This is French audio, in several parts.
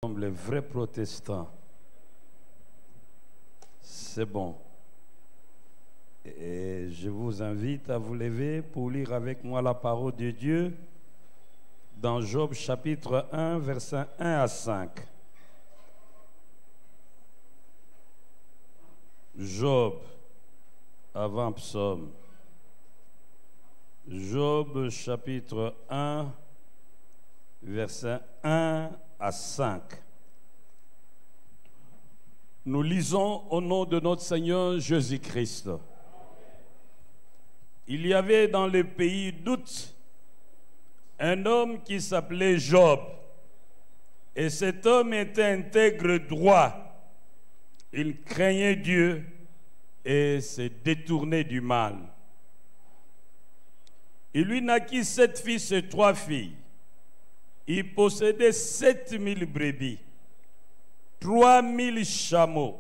Comme les vrais protestants. C'est bon. Et je vous invite à vous lever pour lire avec moi la parole de Dieu dans Job chapitre 1, versets 1 à 5. Job, avant psaume. Job chapitre 1, versets 1 à 5. Nous lisons au nom de notre Seigneur Jésus-Christ. Il y avait dans le pays d'Out un homme qui s'appelait Job. Et cet homme était intègre droit. Il craignait Dieu et se détournait du mal. Il lui naquit 7 fils et 3 filles. Il possédait 7000 brebis, 3000 chameaux,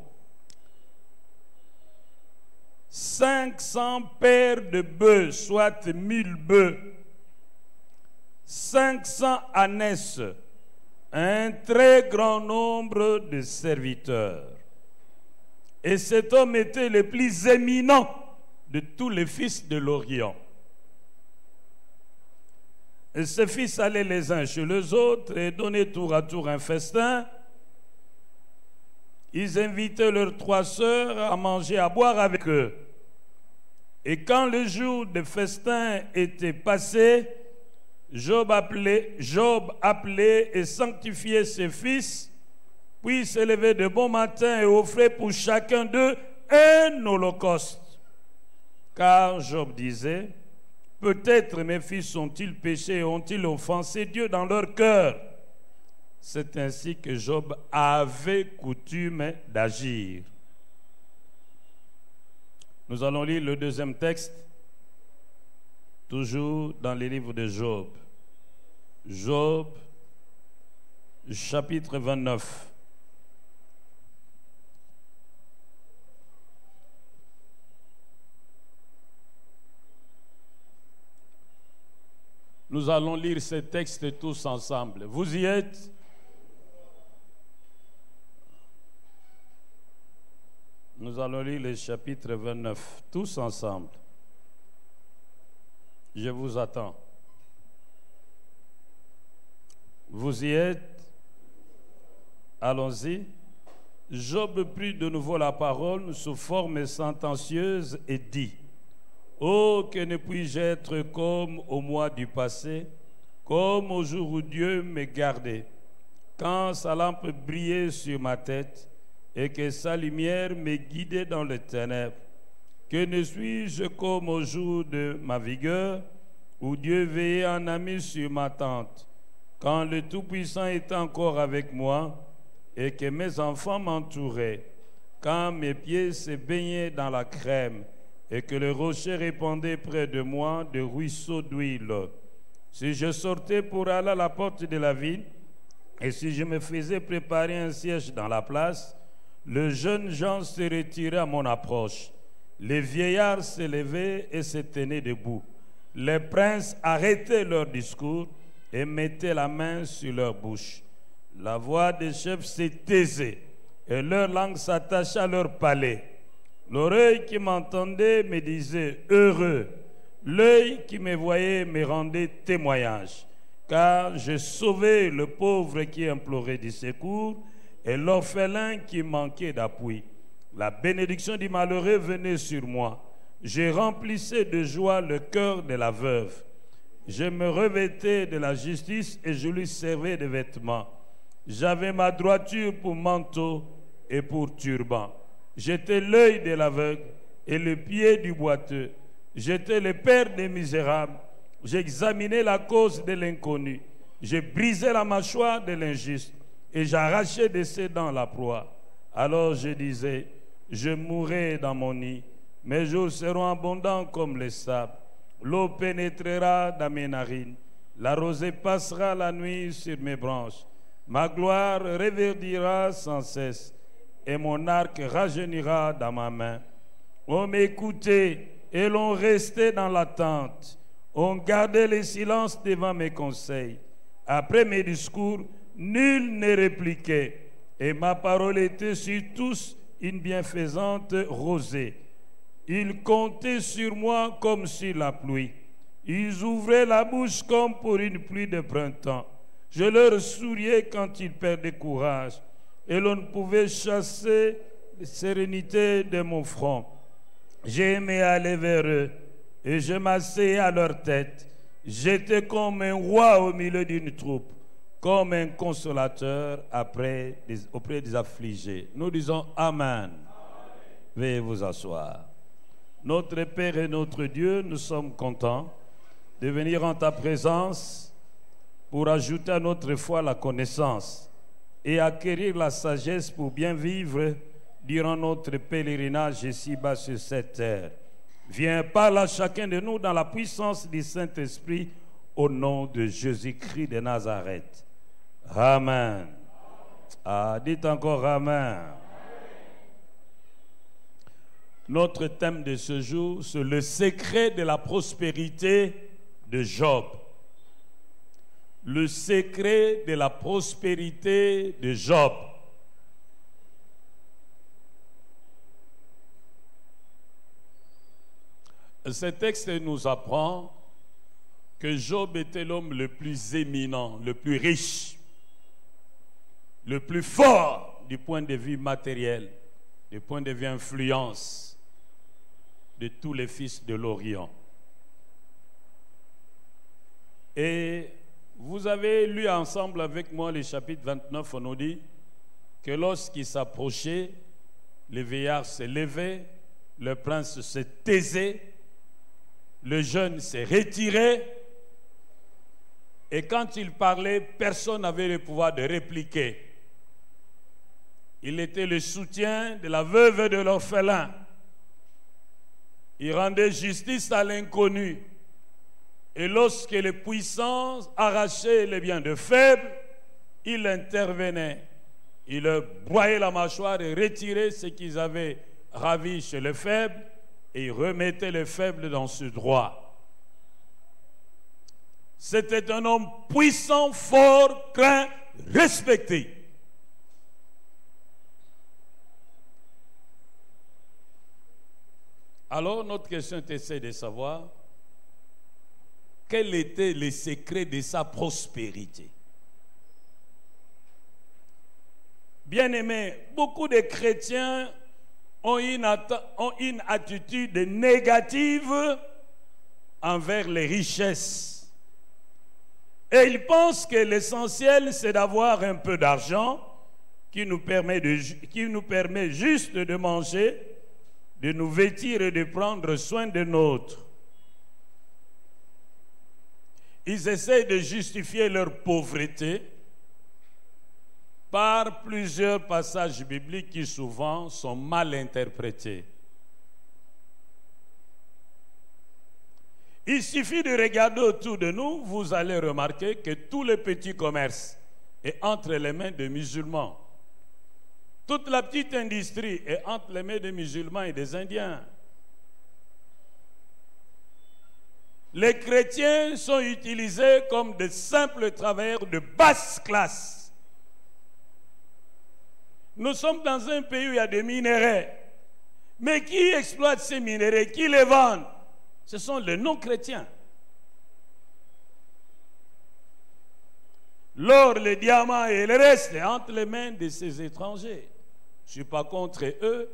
500 paires de bœufs, soit 1000 bœufs, 500 ânesses, un très grand nombre de serviteurs. Et cet homme était le plus éminent de tous les fils de l'Orient. Et ses fils allaient les uns chez les autres et donnaient tour à tour un festin. Ils invitaient leurs 3 sœurs à manger, à boire avec eux. Et quand le jour de festin était passé, Job appelait et sanctifiait ses fils, puis se levait de bon matin et offrait pour chacun d'eux un holocauste. Car Job disait: peut-être mes fils ont-ils péché et ont-ils offensé Dieu dans leur cœur. C'est ainsi que Job avait coutume d'agir. Nous allons lire le deuxième texte, toujours dans les livres de Job. Job, chapitre 29. Nous allons lire ces textes tous ensemble. Vous y êtes? Nous allons lire le chapitre 29, tous ensemble. Je vous attends. Vous y êtes? Allons-y. Job prit de nouveau la parole sous forme sentencieuse et dit: oh, que ne puis-je être comme au mois du passé, comme au jour où Dieu me gardait, quand sa lampe brillait sur ma tête et que sa lumière me guidait dans les ténèbres. Que ne suis-je comme au jour de ma vigueur, où Dieu veillait en ami sur ma tente, quand le Tout-Puissant était encore avec moi et que mes enfants m'entouraient, quand mes pieds se baignaient dans la crème, et que le rocher répandait près de moi de ruisseaux d'huile. Si je sortais pour aller à la porte de la ville, et si je me faisais préparer un siège dans la place, le jeune gens se retirait à mon approche. Les vieillards se levaient et se tenaient debout. Les princes arrêtaient leur discours et mettaient la main sur leur bouche. La voix des chefs se taisait et leur langue s'attachait à leur palais. L'oreille qui m'entendait me disait « heureux ». L'œil qui me voyait me rendait témoignage, car j'ai sauvé le pauvre qui implorait du secours et l'orphelin qui manquait d'appui. La bénédiction du malheureux venait sur moi. Je remplissais de joie le cœur de la veuve. Je me revêtais de la justice et je lui servais de vêtements. J'avais ma droiture pour manteau et pour turban. J'étais l'œil de l'aveugle et le pied du boiteux. J'étais le père des misérables. J'examinais la cause de l'inconnu. Je brisais la mâchoire de l'injuste et j'arrachais de ses dents la proie. Alors je disais: je mourrai dans mon nid. Mes jours seront abondants comme les sables. L'eau pénétrera dans mes narines. La rosée passera la nuit sur mes branches. Ma gloire reverdira sans cesse. Et mon arc rajeunira dans ma main. On m'écoutait et l'on restait dans l'attente. On gardait le silence devant mes conseils. Après mes discours, nul ne répliquait, et ma parole était sur tous une bienfaisante rosée. Ils comptaient sur moi comme sur la pluie. Ils ouvraient la bouche comme pour une pluie de printemps. Je leur souriais quand ils perdaient courage, et l'on ne pouvait chasser la sérénité de mon front. J'aimais aller vers eux, et je m'asseyais à leur tête. J'étais comme un roi au milieu d'une troupe, comme un consolateur auprès des affligés. Nous disons Amen. Veuillez vous asseoir. Notre Père et notre Dieu, nous sommes contents de venir en ta présence pour ajouter à notre foi la connaissance et acquérir la sagesse pour bien vivre durant notre pèlerinage ici-bas sur cette terre. Viens, parle à chacun de nous dans la puissance du Saint-Esprit au nom de Jésus-Christ de Nazareth. Amen. Ah, dites encore Amen. Notre thème de ce jour, c'est le secret de la prospérité de Job. Le secret de la prospérité de Job. Ce texte nous apprend que Job était l'homme le plus éminent, le plus riche, le plus fort du point de vue matériel, du point de vue influence de tous les fils de l'Orient. Et vous avez lu ensemble avec moi le chapitre 29, on nous dit que lorsqu'il s'approchait, les vieillards se levaient, le prince se taisait, le jeune s'est retiré, et quand il parlait, personne n'avait le pouvoir de répliquer. Il était le soutien de la veuve et de l'orphelin. Il rendait justice à l'inconnu. Et lorsque les puissants arrachaient les biens de faibles, il intervenait. Il leur broyait la mâchoire et retirait ce qu'ils avaient ravi chez les faibles, et il remettait les faibles dans ce droit. C'était un homme puissant, fort, craint, respecté. Alors, notre question essaie de savoir quel était le secret de sa prospérité. Bien-aimés, beaucoup de chrétiens ont une attitude négative envers les richesses. Et ils pensent que l'essentiel, c'est d'avoir un peu d'argent qui nous permet juste de manger, de nous vêtir et de prendre soin de nôtres. Ils essaient de justifier leur pauvreté par plusieurs passages bibliques qui souvent sont mal interprétés. Il suffit de regarder autour de nous, vous allez remarquer que tous les petits commerces est entre les mains des musulmans. Toute la petite industrie est entre les mains des musulmans et des Indiens. Les chrétiens sont utilisés comme de simples travailleurs de basse classe. Nous sommes dans un pays où il y a des minéraux. Mais qui exploite ces minéraux? Qui les vend? Ce sont les non-chrétiens. L'or, le diamant et le reste est entre les mains de ces étrangers. Je ne suis pas contre eux,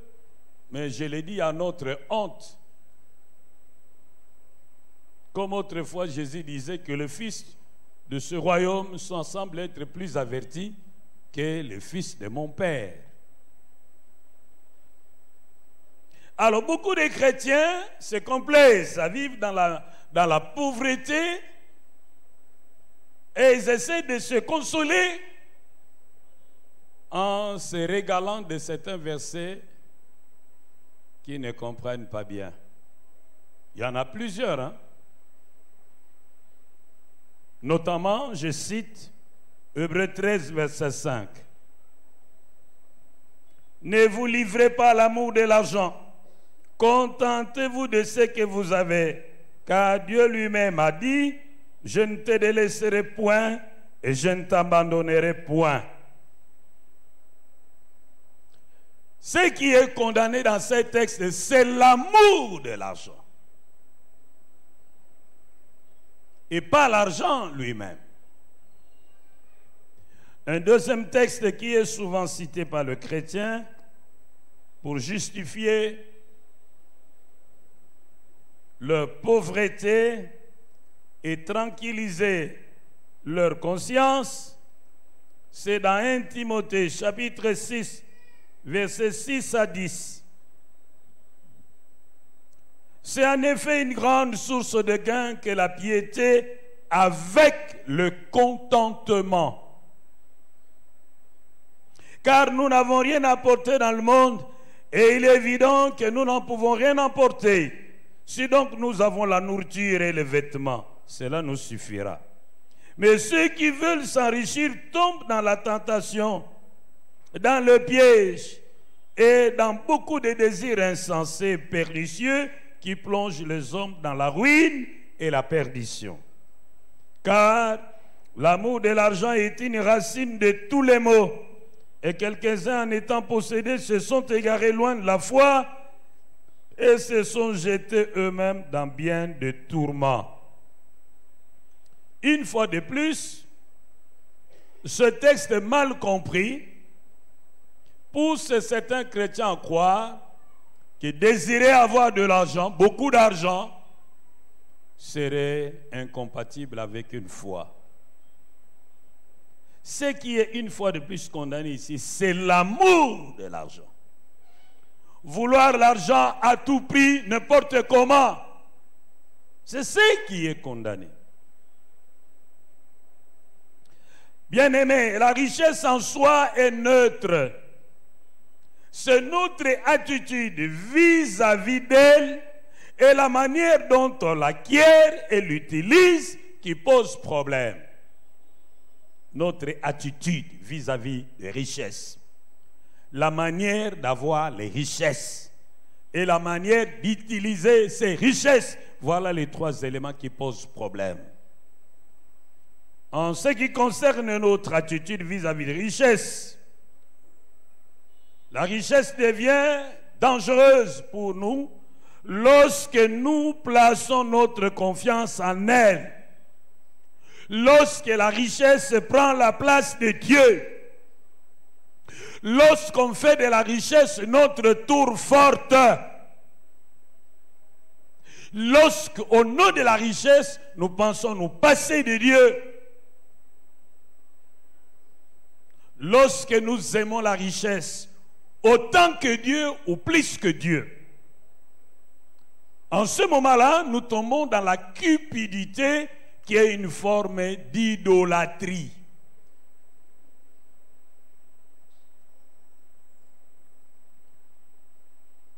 mais je l'ai dit à notre honte. Comme autrefois Jésus disait que le fils de ce royaume semble être plus averti que le fils de mon père. Alors beaucoup de chrétiens se complaisent à vivre dans la pauvreté et ils essaient de se consoler en se régalant de certains versets qu'ils ne comprennent pas bien. Il y en a plusieurs, hein? Notamment, je cite Hébreux 13, verset 5. Ne vous livrez pas à l'amour de l'argent. Contentez-vous de ce que vous avez, car Dieu lui-même a dit, je ne te délaisserai point et je ne t'abandonnerai point. Ce qui est condamné dans ces textes, c'est l'amour de l'argent. Et pas l'argent lui-même. Un deuxième texte qui est souvent cité par le chrétien pour justifier leur pauvreté et tranquilliser leur conscience, c'est dans 1 Timothée chapitre 6, versets 6 à 10. C'est en effet une grande source de gain que la piété avec le contentement. Car nous n'avons rien apporté dans le monde et il est évident que nous n'en pouvons rien emporter. Si donc nous avons la nourriture et les vêtements, cela nous suffira. Mais ceux qui veulent s'enrichir tombent dans la tentation, dans le piège et dans beaucoup de désirs insensés, pernicieux, qui plongent les hommes dans la ruine et la perdition. Car l'amour de l'argent est une racine de tous les maux, et quelques-uns en étant possédés se sont égarés loin de la foi et se sont jetés eux-mêmes dans bien de tourments. Une fois de plus, ce texte mal compris pousse certains chrétiens à croire que désirer avoir de l'argent, beaucoup d'argent, serait incompatible avec une foi. Ce qui est une fois de plus condamné ici, c'est l'amour de l'argent. Vouloir l'argent à tout prix, n'importe comment, c'est ce qui est condamné. Bien-aimés, la richesse en soi est neutre. C'est notre attitude vis-à-vis d'elle et la manière dont on l'acquiert et l'utilise qui pose problème. Notre attitude vis-à-vis des richesses, la manière d'avoir les richesses et la manière d'utiliser ces richesses, voilà les trois éléments qui posent problème. En ce qui concerne notre attitude vis-à-vis des richesses, la richesse devient dangereuse pour nous lorsque nous plaçons notre confiance en elle. Lorsque la richesse prend la place de Dieu, lorsqu'on fait de la richesse notre tour forte, lorsqu'au nom de la richesse, nous pensons nous passer de Dieu, lorsque nous aimons la richesse autant que Dieu ou plus que Dieu, en ce moment-là, nous tombons dans la cupidité qui est une forme d'idolâtrie.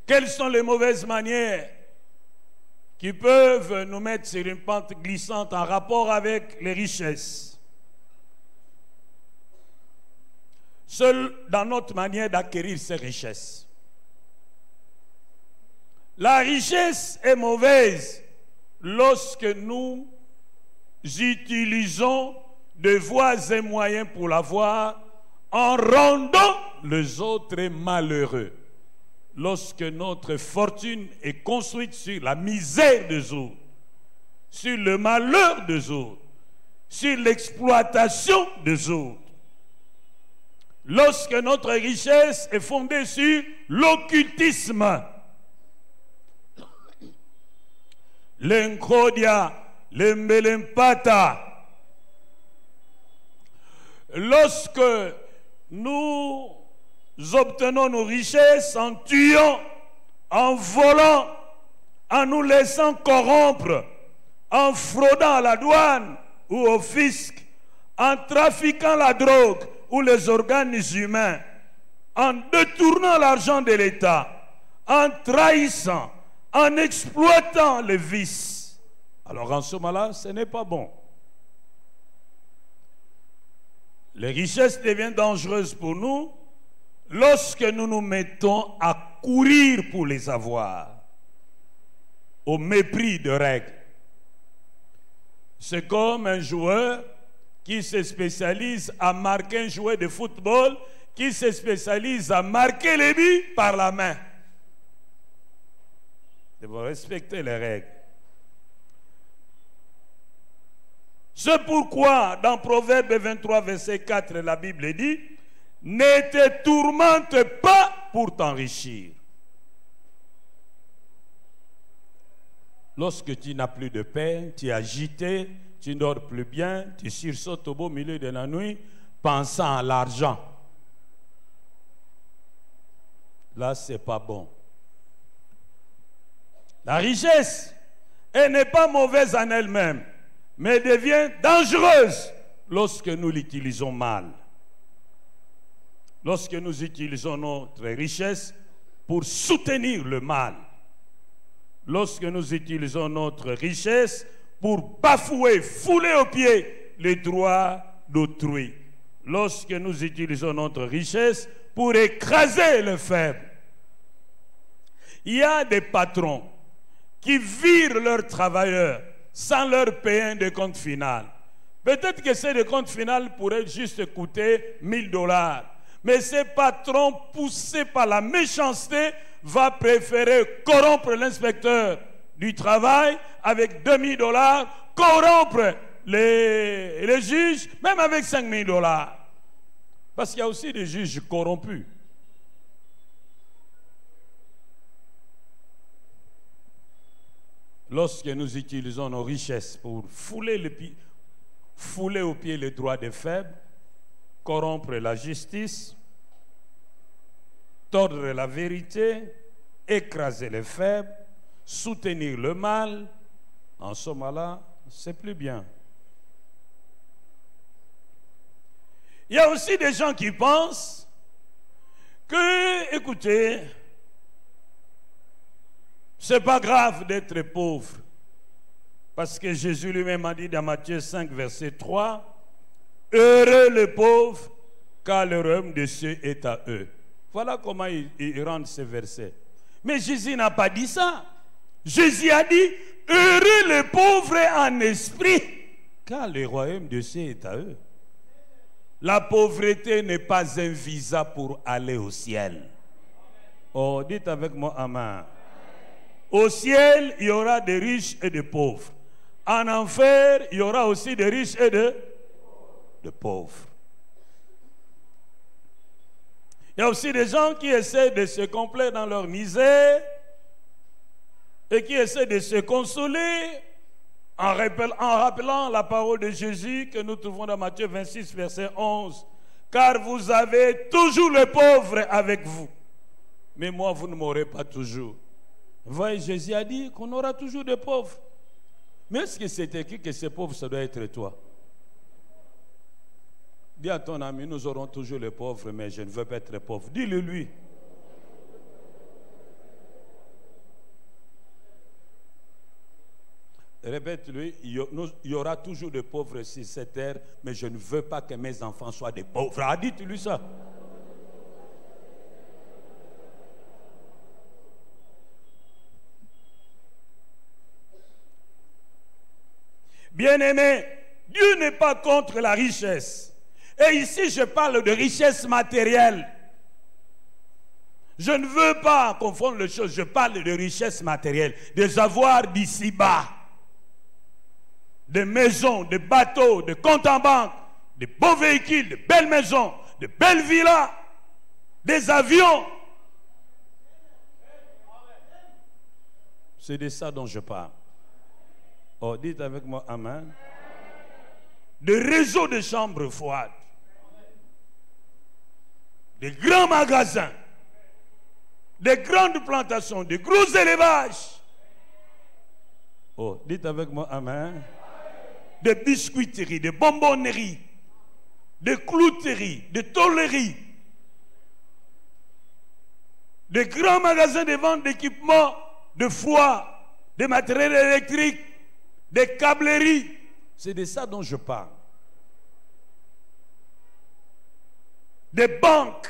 Quelles sont les mauvaises manières qui peuvent nous mettre sur une pente glissante en rapport avec les richesses? Seul dans notre manière d'acquérir ces richesses. La richesse est mauvaise lorsque nous utilisons de voies et moyens pour l'avoir en rendant les autres malheureux. Lorsque notre fortune est construite sur la misère des autres, sur le malheur des autres, sur l'exploitation des autres. Lorsque notre richesse est fondée sur l'occultisme, l'encrodia, l'embelempata. Lorsque nous obtenons nos richesses en tuant, en volant, en nous laissant corrompre, en fraudant à la douane ou au fisc, en trafiquant la drogue ou les organes humains, en détournant l'argent de l'État, en trahissant, en exploitant les vices. Alors en ce moment-là, ce n'est pas bon. Les richesses deviennent dangereuses pour nous lorsque nous nous mettons à courir pour les avoir, au mépris de règles. C'est comme un joueur qui se spécialise à marquer un jouet de football, qui se spécialise à marquer les buts par la main. Il faut respecter les règles. C'est pourquoi, dans Proverbe 23, verset 4, la Bible dit, « Ne te tourmente pas pour t'enrichir. » Lorsque tu n'as plus de paix, tu es agité, tu ne dors plus bien, tu sursautes au beau milieu de la nuit, pensant à l'argent. Là, ce n'est pas bon. La richesse, elle n'est pas mauvaise en elle-même, mais devient dangereuse lorsque nous l'utilisons mal. Lorsque nous utilisons notre richesse pour soutenir le mal. Lorsque nous utilisons notre richesse pour bafouer, fouler aux pieds les droits d'autrui. Lorsque nous utilisons notre richesse pour écraser le faible. Il y a des patrons qui virent leurs travailleurs sans leur payer un décompte final. Peut-être que ce décompte final pourrait juste coûter $1000. Mais ces patrons, poussés par la méchanceté, va préférer corrompre l'inspecteur du travail avec $2000, corrompre les juges, même avec $5000. Parce qu'il y a aussi des juges corrompus. Lorsque nous utilisons nos richesses pour fouler aux pieds les droits des faibles, corrompre la justice, tordre la vérité, écraser les faibles, soutenir le mal, en ce moment-là, c'est plus bien. Il y a aussi des gens qui pensent que, écoutez, c'est pas grave d'être pauvre. Parce que Jésus lui-même a dit dans Matthieu 5, verset 3, « Heureux les pauvres, car le royaume des cieux est à eux. » Voilà comment il rend ces versets. Mais Jésus n'a pas dit ça. Jésus a dit, « Heureux les pauvres en esprit, car le royaume des cieux est à eux. » La pauvreté n'est pas un visa pour aller au ciel. Oh, dites avec moi, amen. Au ciel, il y aura des riches et des pauvres. En enfer, il y aura aussi des riches et de pauvres. Il y a aussi des gens qui essaient de se complaire dans leur misère et qui essaient de se consoler en rappelant la parole de Jésus que nous trouvons dans Matthieu 26, verset 11. « Car vous avez toujours les pauvres avec vous, mais moi, vous ne m'aurez pas toujours. » Vous voyez, Jésus a dit qu'on aura toujours des pauvres. Mais est-ce que c'est écrit que ces pauvres, ça doit être toi? Dis à ton ami, nous aurons toujours les pauvres, mais je ne veux pas être pauvre. Dis-le lui. Répète-lui, il y aura toujours des pauvres sur cette terre, mais je ne veux pas que mes enfants soient des pauvres. Ah, dites-lui ça. Bien-aimé, Dieu n'est pas contre la richesse. Et ici, je parle de richesse matérielle. Je ne veux pas confondre les choses. Je parle de richesse matérielle, des avoirs d'ici-bas, des maisons, des bateaux, des comptes en banque, des beaux véhicules, de belles maisons, de belles villas, des avions. C'est de ça dont je parle. Oh, dites avec moi, amen. Des réseaux de chambres froides, des grands magasins, des grandes plantations, des gros élevages. Oh, dites avec moi, amen. Des biscuiteries, des bonbonneries, des clouteries, des tôleries, des grands magasins de vente d'équipements, de foie, des matériels électriques, des câbleries. C'est de ça dont je parle. Des banques,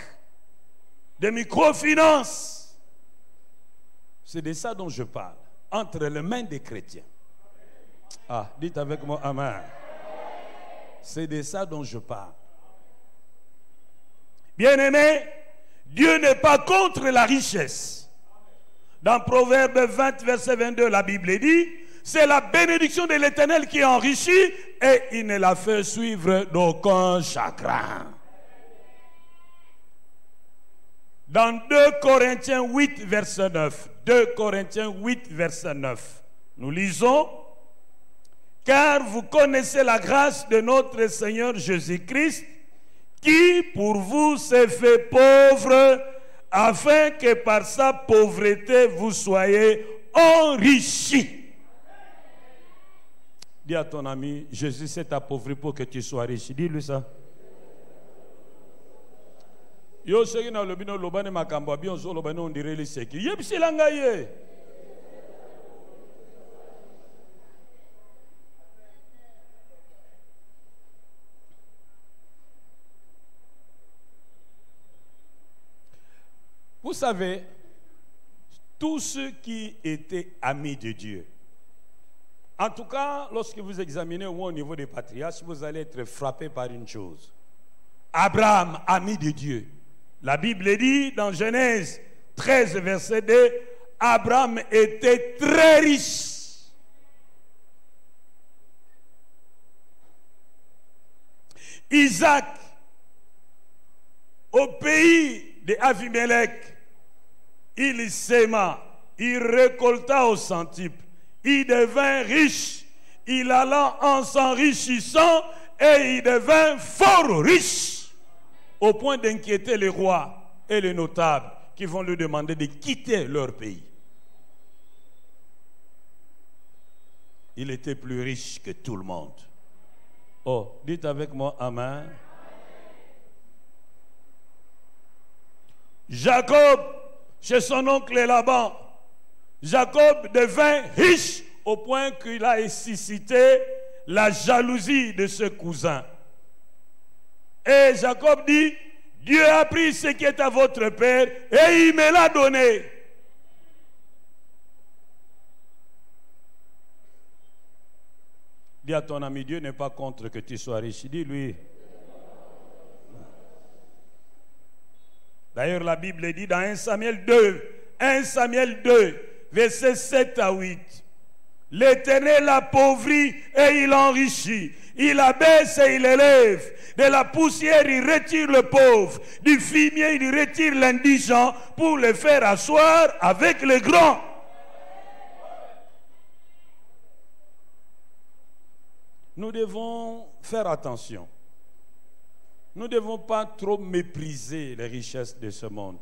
des microfinances. C'est de ça dont je parle. Entre les mains des chrétiens. Ah, dites avec moi, amen. C'est de ça dont je parle. Bien-aimés, Dieu n'est pas contre la richesse. Dans Proverbe 20, verset 22, la Bible dit, c'est la bénédiction de l'Éternel qui enrichit et il ne la fait suivre d'aucun chagrin. Dans 2 Corinthiens 8, verset 9, 2 Corinthiens 8, verset 9, nous lisons, « Car vous connaissez la grâce de notre Seigneur Jésus-Christ, qui pour vous s'est fait pauvre, afin que par sa pauvreté vous soyez enrichis. » Dis à ton ami, Jésus s'est appauvri pour que tu sois riche. Dis-lui ça. Yo seki na lobino lobane makambo bien zo lobane on dirait les seki. Yebisela ngaye. Vous savez, tous ceux qui étaient amis de Dieu, en tout cas, lorsque vous examinez au niveau des patriarches, vous allez être frappé par une chose. Abraham, ami de Dieu. La Bible dit dans Genèse 13, verset 2, Abraham était très riche. Isaac, au pays d'Avimelech, il sema, il récolta au centuple, il devint riche, il alla en s'enrichissant et il devint fort riche, au point d'inquiéter les rois et les notables qui vont lui demander de quitter leur pays. Il était plus riche que tout le monde. Oh, dites avec moi, Amen. Jacob, chez son oncle Laban, Jacob devint riche au point qu'il a suscité la jalousie de ce cousin. Et Jacob dit, Dieu a pris ce qui est à votre père et il me l'a donné. Dis à ton ami, Dieu n'est pas contre que tu sois riche. Dis-lui. D'ailleurs, la Bible dit dans 1 Samuel 2, versets 7 à 8. L'Éternel appauvrit et il enrichit. Il abaisse et il élève. De la poussière, il retire le pauvre. Du fumier, il retire l'indigent pour le faire asseoir avec les grands. Nous devons faire attention. Nous ne devons pas trop mépriser les richesses de ce monde.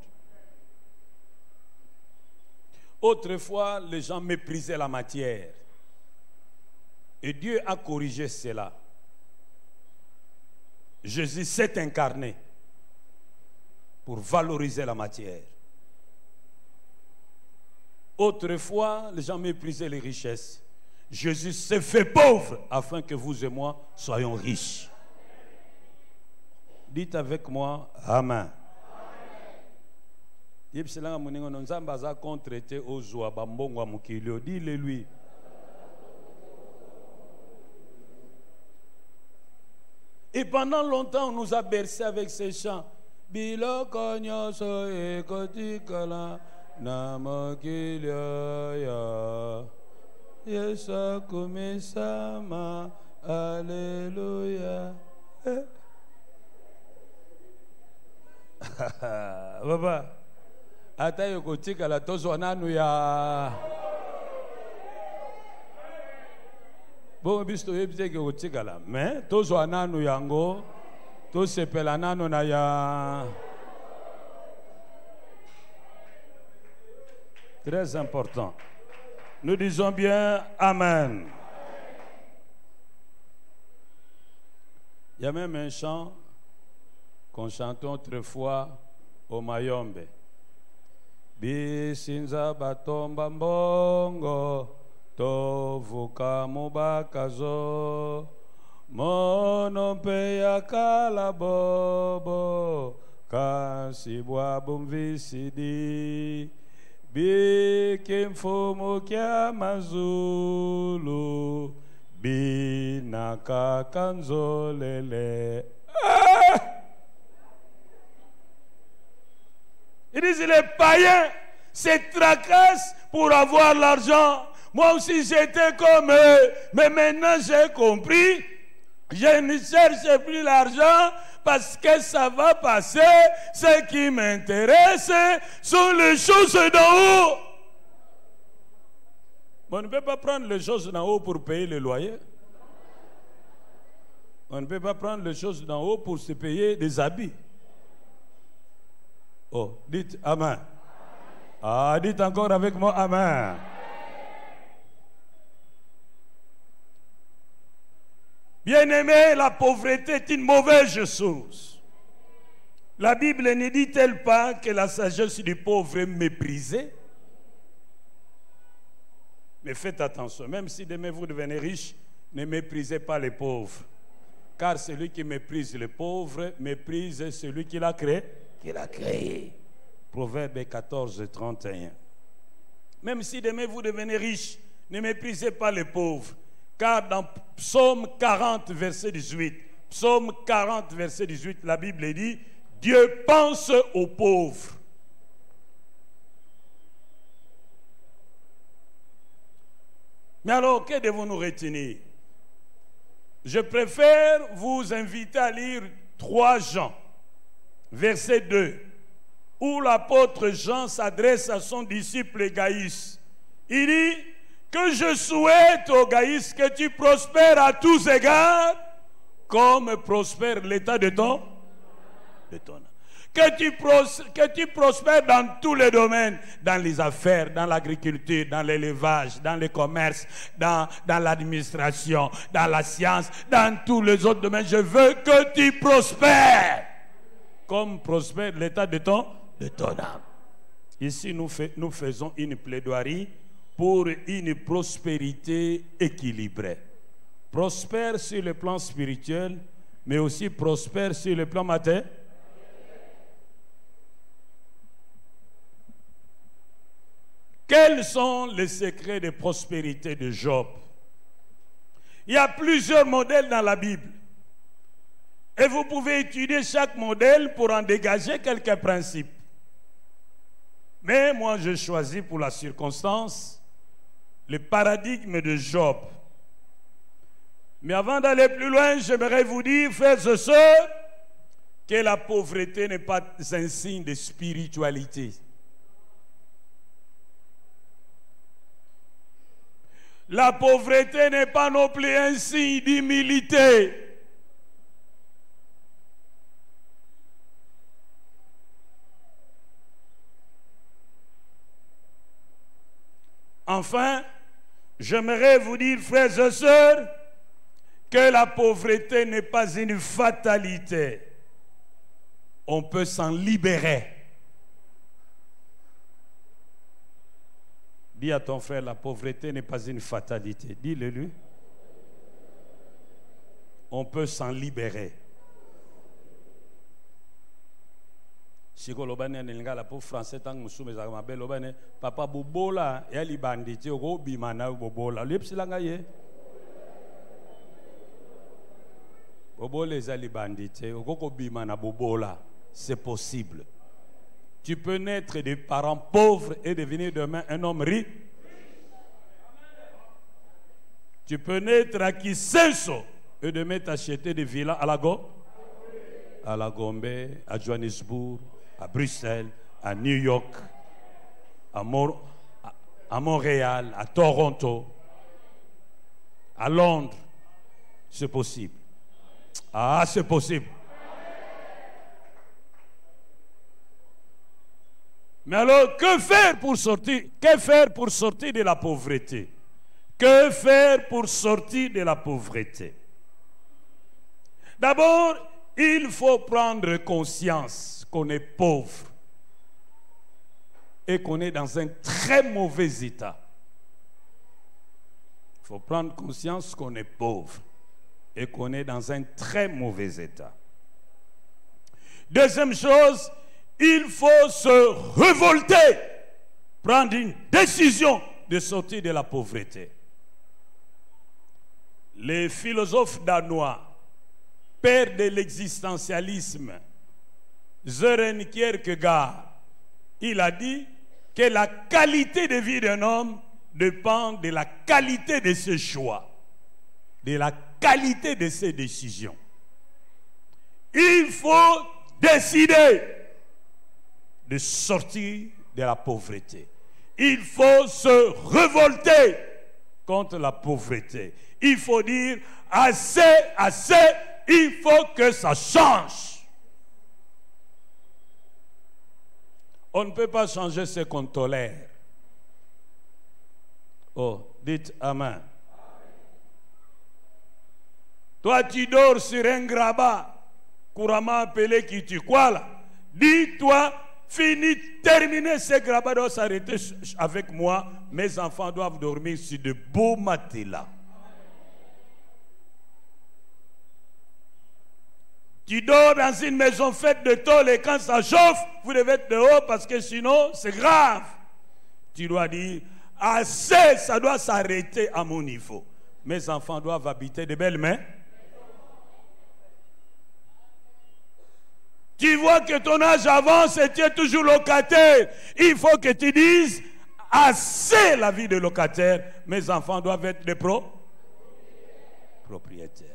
Autrefois, les gens méprisaient la matière. Et Dieu a corrigé cela. Jésus s'est incarné pour valoriser la matière. Autrefois, les gens méprisaient les richesses. Jésus s'est fait pauvre afin que vous et moi soyons riches. Dites avec moi, Amen. Dis-le-lui. Et pendant longtemps, on nous a bercé avec ces chants. Biloko nyoso ekotikala namokilia Yesa kumesama Alléluia. Baba, ata yokotika la tozo nanu ya. Bon bisto yebite ke kotika la, mais tozo nanu yango, to sepela nanu na ya. Très important. Nous disons bien Amen. Il y a même un chant qu'on chantait autrefois au Mayombe. Bisinza batomba mbongo tovuka mubakazo monompe ya kalabobo kasibwa bumvisidi bikimfumu kya mazulu Binaka kanzolele. Ils disent les païens se tracassent pour avoir l'argent. Moi aussi j'étais comme eux, mais maintenant j'ai compris, je ne cherche plus l'argent parce que ça va passer. Ce qui m'intéresse sont les choses d'en haut. On ne peut pas prendre les choses d'en haut pour payer le loyer. On ne peut pas prendre les choses d'en haut pour se payer des habits. Oh, dites Amen. Ah, dites encore avec moi Amen. Bien-aimé, la pauvreté est une mauvaise chose. La Bible ne dit-elle pas que la sagesse du pauvre est méprisée? Mais faites attention, même si demain vous devenez riche, ne méprisez pas les pauvres. Car celui qui méprise les pauvres méprise celui qui l'a créé. Proverbe 14, 31. Même si demain vous devenez riche, ne méprisez pas les pauvres. Car dans Psaume 40, verset 18, Psaume 40, verset 18, la Bible dit, Dieu pense aux pauvres. Mais alors, que devons-nous retenir? Je préfère vous inviter à lire 3 Jean, verset 2, où l'apôtre Jean s'adresse à son disciple Gaïs. Il dit, que je souhaite, ô Gaïs, que tu prospères à tous égards, comme prospère l'état de ton âme. Que tu prospères dans tous les domaines, dans les affaires, dans l'agriculture, dans l'élevage, dans le commerce, dans l'administration, dans la science, dans tous les autres domaines. Je veux que tu prospères, comme prospère l'état de ton âme. Ici, nous faisons une plaidoirie pour une prospérité équilibrée. Prospère sur le plan spirituel, mais aussi prospère sur le plan matériel. Quels sont les secrets de prospérité de Job? Il y a plusieurs modèles dans la Bible. Et vous pouvez étudier chaque modèle pour en dégager quelques principes. Mais moi, je choisis pour la circonstance le paradigme de Job. Mais avant d'aller plus loin, j'aimerais vous dire, frères et sœurs, que la pauvreté n'est pas un signe de spiritualité. La pauvreté n'est pas non plus un signe d'humilité. Enfin, j'aimerais vous dire, frères et sœurs, que la pauvreté n'est pas une fatalité. On peut s'en libérer. Dis à ton frère, la pauvreté n'est pas une fatalité. Dis-le lui. On peut s'en libérer. Si vous avez français, papa bobola et ali banditi o bimana bobola. Lipsilangaye. Bobola les ali banditi o bimana bobola. C'est possible. Tu peux naître de parents pauvres et devenir demain un homme riche. Tu peux naître à Kisenso et demain t'acheter des villas à la Gombe, à Johannesburg, à Bruxelles, à New York, à Montréal, à Toronto, à Londres. C'est possible. Ah, c'est possible. Mais alors, que faire pour sortir? Que faire pour sortir de la pauvreté? Que faire pour sortir de la pauvreté? D'abord, il faut prendre conscience qu'on est pauvre et qu'on est dans un très mauvais état. Il faut prendre conscience qu'on est pauvre et qu'on est dans un très mauvais état. Deuxième chose, il faut se révolter, prendre une décision de sortir de la pauvreté. le philosophe danois, père de l'existentialisme, Søren Kierkegaard, il a dit que la qualité de vie d'un homme dépend de la qualité de ses choix, de la qualité de ses décisions. Il faut décider de sortir de la pauvreté. Il faut se révolter contre la pauvreté. Il faut dire assez, assez, il faut que ça change. On ne peut pas changer ce qu'on tolère. Oh, dites Amen. Toi, tu dors sur un grabat, couramment appelé qui tu quoi là? Dis-toi, fini, terminé, ce grabat doit s'arrêter avec moi. Mes enfants doivent dormir sur de beaux matelas. Tu dors dans une maison faite de tôle et quand ça chauffe, vous devez être dehors parce que sinon, c'est grave. Tu dois dire, assez, ça doit s'arrêter à mon niveau. Mes enfants doivent habiter de belles mains. Tu vois que ton âge avance et tu es toujours locataire. Il faut que tu dises, assez la vie de locataire. Mes enfants doivent être des propriétaires.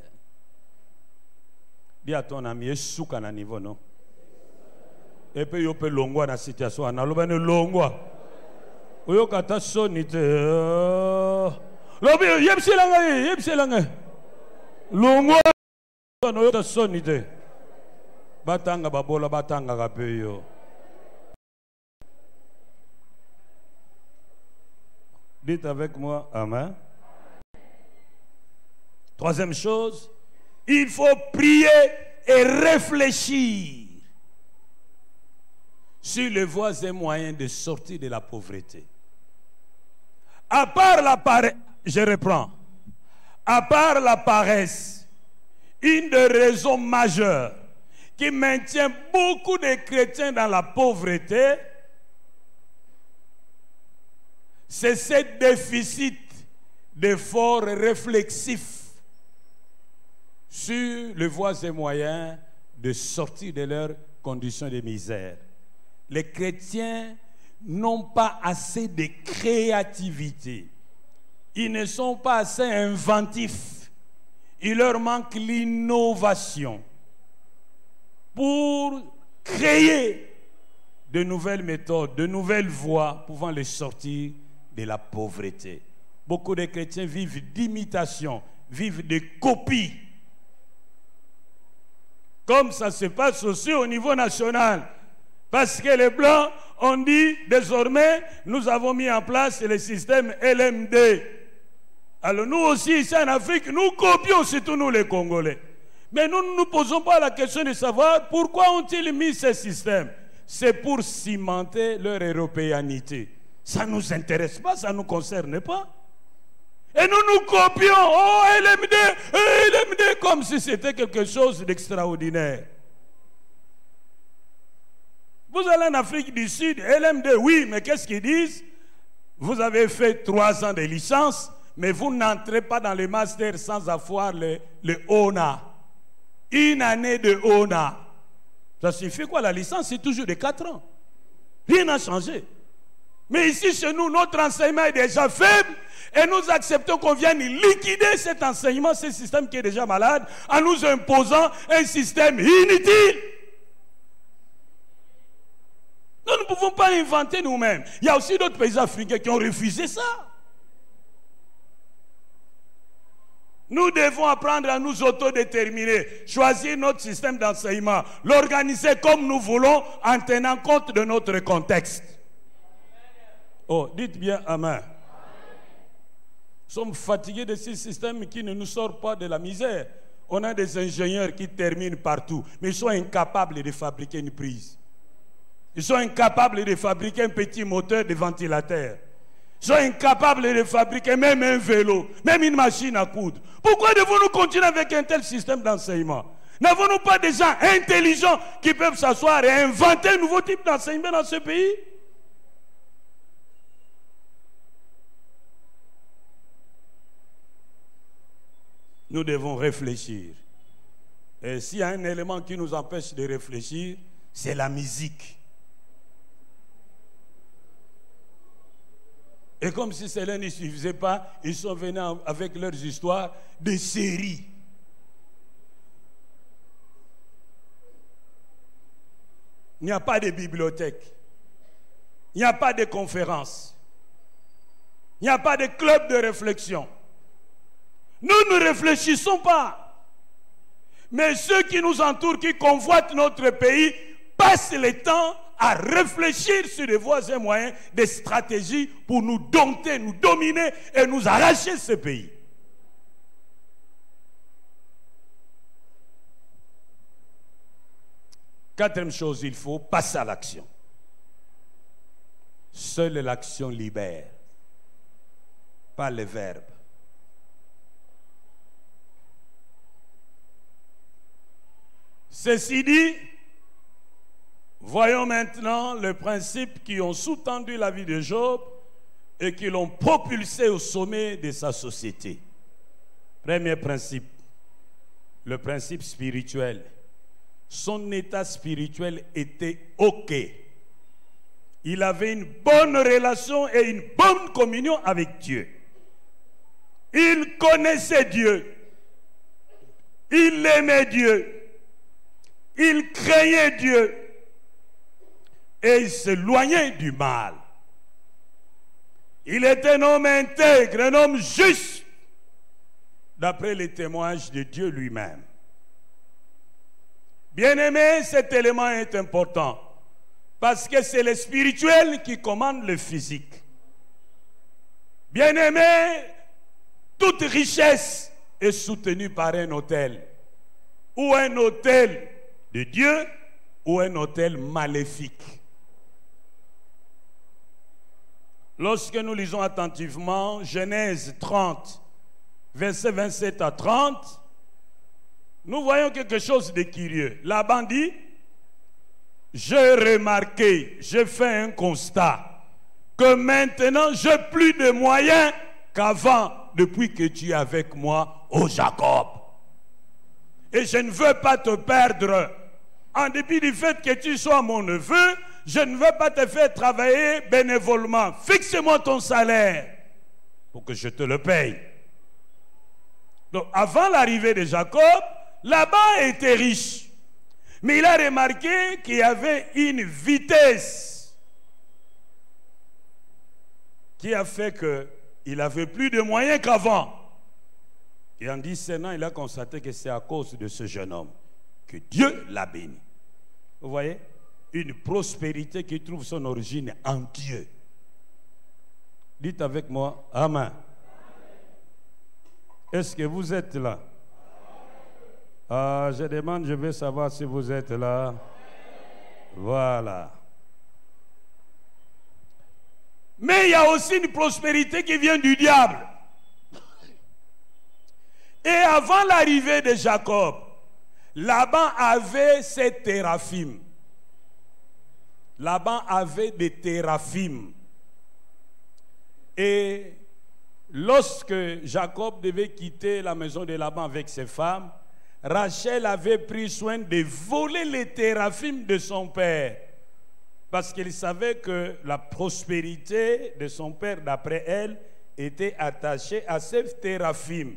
Dis à ton ami, souk à niveau, non? Et puis, il peut longwa dans la situation. On a le longwa. Oyo kata sonite. Lobi, yepsilanga. Longwa. Oyo kata sonite. Batanga babola, batanga kapeyo. Dites avec moi, Amen. Troisième chose, il faut prier et réfléchir sur les voies et moyens de sortir de la pauvreté. À part la paresse, je reprends. À part la paresse, une des raisons majeures qui maintient beaucoup de chrétiens dans la pauvreté, c'est ce déficit d'efforts réflexifs sur les voies et moyens de sortir de leurs conditions de misère. Les chrétiens n'ont pas assez de créativité. Ils ne sont pas assez inventifs. Il leur manque l'innovation pour créer de nouvelles méthodes, de nouvelles voies pouvant les sortir de la pauvreté. Beaucoup de chrétiens vivent d'imitation, vivent de copies. Comme ça se passe aussi au niveau national. Parce que les Blancs ont dit, désormais, nous avons mis en place le système LMD. Alors nous aussi, ici en Afrique, nous copions, surtout nous les Congolais. Mais nous ne nous posons pas la question de savoir pourquoi ont-ils mis ce système. C'est pour cimenter leur européanité. Ça ne nous intéresse pas, ça ne nous concerne pas. Et nous copions, oh LMD, comme si c'était quelque chose d'extraordinaire. Vous allez en Afrique du Sud, LMD, oui, mais qu'est-ce qu'ils disent? Vous avez fait 3 ans de licence, mais vous n'entrez pas dans les masters sans avoir le ONA. Une année de ONA. Ça signifie quoi? La licence, c'est toujours de 4 ans. Rien n'a changé. Mais ici, chez nous, notre enseignement est déjà faible et nous acceptons qu'on vienne liquider cet enseignement, ce système qui est déjà malade, en nous imposant un système inutile. Nous ne pouvons pas inventer nous-mêmes. Il y a aussi d'autres pays africains qui ont refusé ça. Nous devons apprendre à nous autodéterminer, choisir notre système d'enseignement, l'organiser comme nous voulons en tenant compte de notre contexte. Oh, dites bien Amen. Nous sommes fatigués de ce système qui ne nous sort pas de la misère. On a des ingénieurs qui terminent partout, mais ils sont incapables de fabriquer une prise. Ils sont incapables de fabriquer un petit moteur de ventilateur. Ils sont incapables de fabriquer même un vélo, même une machine à coudre. Pourquoi devons-nous continuer avec un tel système d'enseignement? N'avons-nous pas des gens intelligents qui peuvent s'asseoir et inventer un nouveau type d'enseignement dans ce pays? nous devons réfléchir. Et s'il y a un élément qui nous empêche de réfléchir, c'est la musique. Et comme si cela ne suffisait pas, ils sont venus avec leurs histoires de séries. Il n'y a pas de bibliothèque. Il n'y a pas de conférences. Il n'y a pas de club de réflexion. Nous ne réfléchissons pas. Mais ceux qui nous entourent, qui convoitent notre pays, passent le temps à réfléchir sur des voies et moyens, des stratégies pour nous dompter, nous dominer et nous arracher ce pays. Quatrième chose, il faut passer à l'action. Seule l'action libère, pas les verbes. Ceci dit, voyons maintenant les principes qui ont sous-tendu la vie de Job et qui l'ont propulsé au sommet de sa société. Premier principe, le principe spirituel. Son état spirituel était OK. Il avait une bonne relation et une bonne communion avec Dieu. Il connaissait Dieu. Il aimait Dieu. Il craignait Dieu. Et il s'éloignait du mal. Il était un homme intègre, un homme juste, d'après les témoignages de Dieu lui-même. Bien-aimé, cet élément est important parce que c'est le spirituel qui commande le physique. Bien-aimé, toute richesse est soutenue par un autel, ou un autel de Dieu, ou un autel maléfique. Lorsque nous lisons attentivement Genèse 30, versets 27 à 30, nous voyons quelque chose de curieux. Laban dit, j'ai remarqué, j'ai fait un constat, que maintenant j'ai plus de moyens qu'avant, depuis que tu es avec moi, ô Jacob. Et je ne veux pas te perdre. En dépit du fait que tu sois mon neveu, je ne veux pas te faire travailler bénévolement. Fixe-moi ton salaire pour que je te le paye. Donc, avant l'arrivée de Jacob, Laban était riche. Mais il a remarqué qu'il y avait une vitesse qui a fait qu'il avait plus de moyens qu'avant. Et en discernant, il a constaté que c'est à cause de ce jeune homme que Dieu l'a béni. Vous voyez? Une prospérité qui trouve son origine en Dieu. Dites avec moi, Amen. Est-ce que vous êtes là? Je demande, je veux savoir si vous êtes là. Voilà. Mais il y a aussi une prospérité qui vient du diable. Et avant l'arrivée de Jacob, Laban avait ses téraphim. Laban avait des téraphim. Et lorsque Jacob devait quitter la maison de Laban avec ses femmes, Rachel avait pris soin de voler les téraphim de son père. Parce qu'il savait que la prospérité de son père, d'après elle, était attachée à ces téraphim.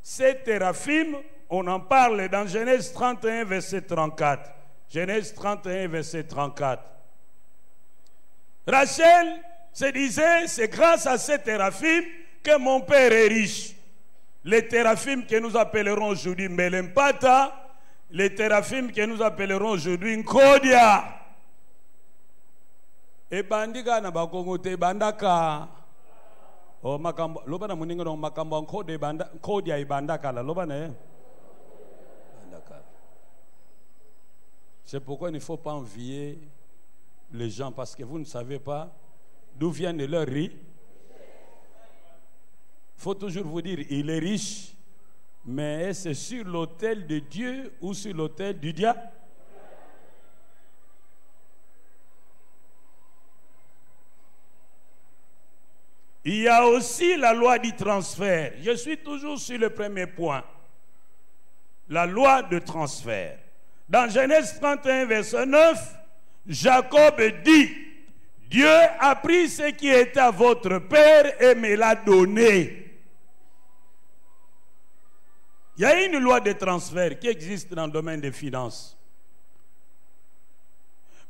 Ces téraphim, on en parle dans Genèse 31, verset 34. Genèse 31, verset 34. Rachel se disait, c'est grâce à ces téraphim que mon père est riche. Les téraphim que nous appellerons aujourd'hui Melempata, les téraphim que nous appellerons aujourd'hui Nkodia. Et bandika na bakongote bandaka. Oh makamba, lobana muninga no makamba nkode banda Nkodia ibandaka la lobana. Bandaka. C'est pourquoi il ne faut pas envier les gens parce que vous ne savez pas d'où viennent leurs riz. Il faut toujours vous dire, il est riche, mais c'est sur l'autel de Dieu ou sur l'autel du diable? Il y a aussi la loi du transfert. Je suis toujours sur le premier point. La loi de transfert. Dans Genèse 31, verset 9, Jacob dit, Dieu a pris ce qui était à votre père et me l'a donné. Il y a une loi de transfert qui existe dans le domaine des finances.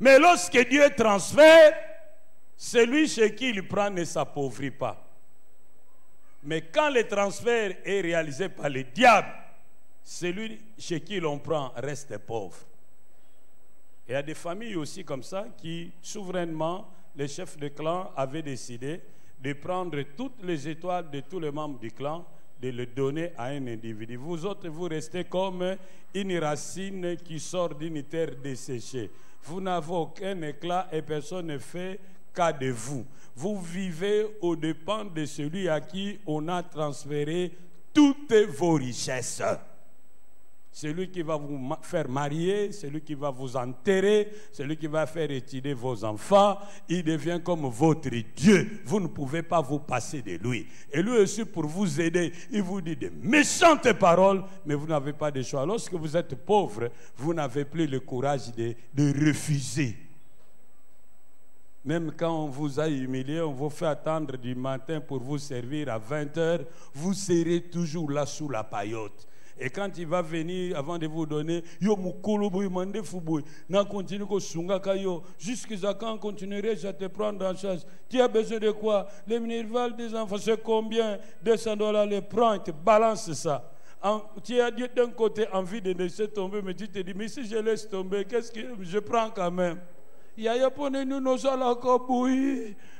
Mais lorsque Dieu transfère, celui chez qui il prend ne s'appauvrit pas. Mais quand le transfert est réalisé par le diable, celui chez qui l'on prend reste pauvre. Et il y a des familles aussi comme ça qui, souverainement, les chefs de clan avaient décidé de prendre toutes les étoiles de tous les membres du clan, de les donner à un individu. Vous autres, vous restez comme une racine qui sort d'une terre desséchée. Vous n'avez aucun éclat et personne ne fait cas de vous. Vous vivez aux dépens de celui à qui on a transféré toutes vos richesses. Celui qui va vous faire marier, celui qui va vous enterrer, celui qui va faire étudier vos enfants, il devient comme votre Dieu. Vous ne pouvez pas vous passer de lui. Et lui aussi, pour vous aider, il vous dit de méchantes paroles, mais vous n'avez pas de choix. Lorsque vous êtes pauvre, vous n'avez plus le courage de refuser. Même quand on vous a humilié, on vous fait attendre du matin pour vous servir à 20h, vous serez toujours là sous la paillote. Et quand il va venir, avant de vous donner, yo mukolo boy mande fuboy, na continue ko sunga kayo, jusqu'à quand continuerai-je à te prendre en charge? Tu as besoin de quoi? Les minerval des enfants, c'est combien? $200, les prends, te balance ça. Tu as d'un côté envie de laisser tomber, mais tu te dis, mais si je laisse tomber, qu'est-ce que je prends quand même?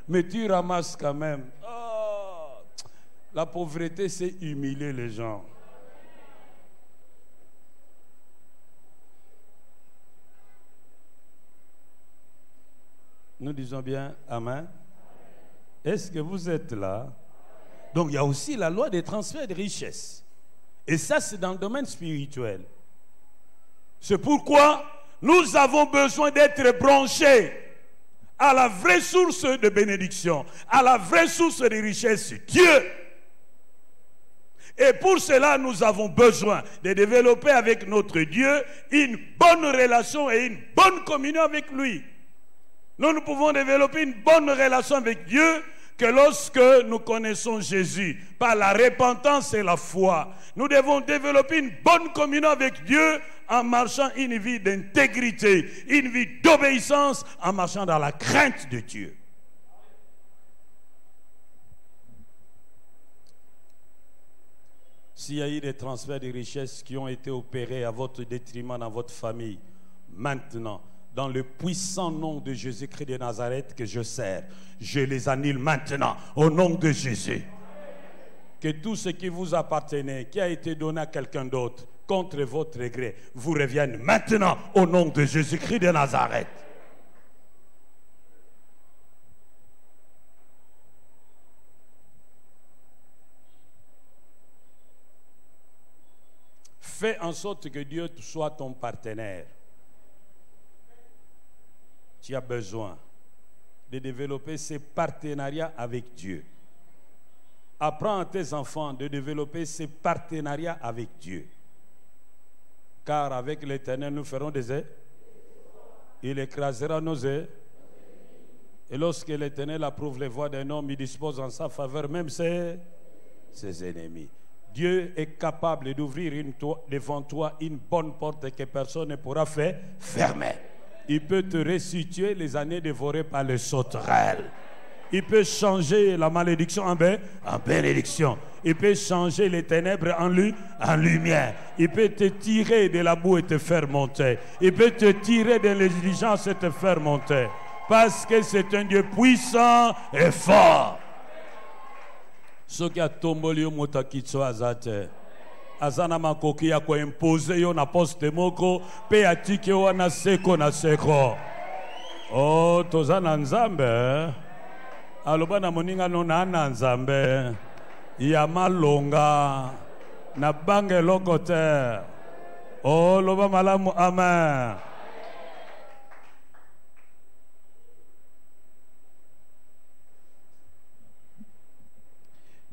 Mais tu ramasses quand même. Oh, la pauvreté, c'est humilier les gens. Nous disons bien Amen. Est-ce que vous êtes là? Donc il y a aussi la loi des transferts de richesses. Et ça, c'est dans le domaine spirituel. C'est pourquoi nous avons besoin d'être branchés à la vraie source de bénédiction, à la vraie source de richesse, Dieu. Et pour cela, nous avons besoin de développer avec notre Dieu une bonne relation et une bonne communion avec lui. Nous ne pouvons développer une bonne relation avec Dieu que lorsque nous connaissons Jésus, par la repentance et la foi. Nous devons développer une bonne communion avec Dieu en marchant une vie d'intégrité, une vie d'obéissance, en marchant dans la crainte de Dieu. S'il y a eu des transferts de richesses qui ont été opérés à votre détriment dans votre famille, maintenant, dans le puissant nom de Jésus-Christ de Nazareth que je sers, je les annule maintenant au nom de Jésus. Que tout ce qui vous appartenait, qui a été donné à quelqu'un d'autre, contre votre regret, vous revienne maintenant au nom de Jésus-Christ de Nazareth. Fais en sorte que Dieu soit ton partenaire. Tu as besoin de développer ces partenariats avec Dieu. Apprends à tes enfants de développer ces partenariats avec Dieu. Car avec l'Éternel, nous ferons des œufs. Il écrasera nos œufs. Et lorsque l'Éternel approuve les voies d'un homme, il dispose en sa faveur même ses ennemis. Dieu est capable d'ouvrir devant toi une bonne porte que personne ne pourra fermer. Il peut te restituer les années dévorées par les sauterelles. Il peut changer la malédiction en bénédiction. Il peut changer les ténèbres en lumière. Il peut te tirer de la boue et te faire monter. Il peut te tirer de l'exigence et te faire monter. Parce que c'est un Dieu puissant et fort. Ce qui a tombé au motakitso azate. Azana makoki ya ko impose yo na poste moko pe atike wana seko na seko. Oh, tozana nzambe. Aloba na moninga no na nzambe. Ya malonga na bange lokote. Oh, loba malamu amen.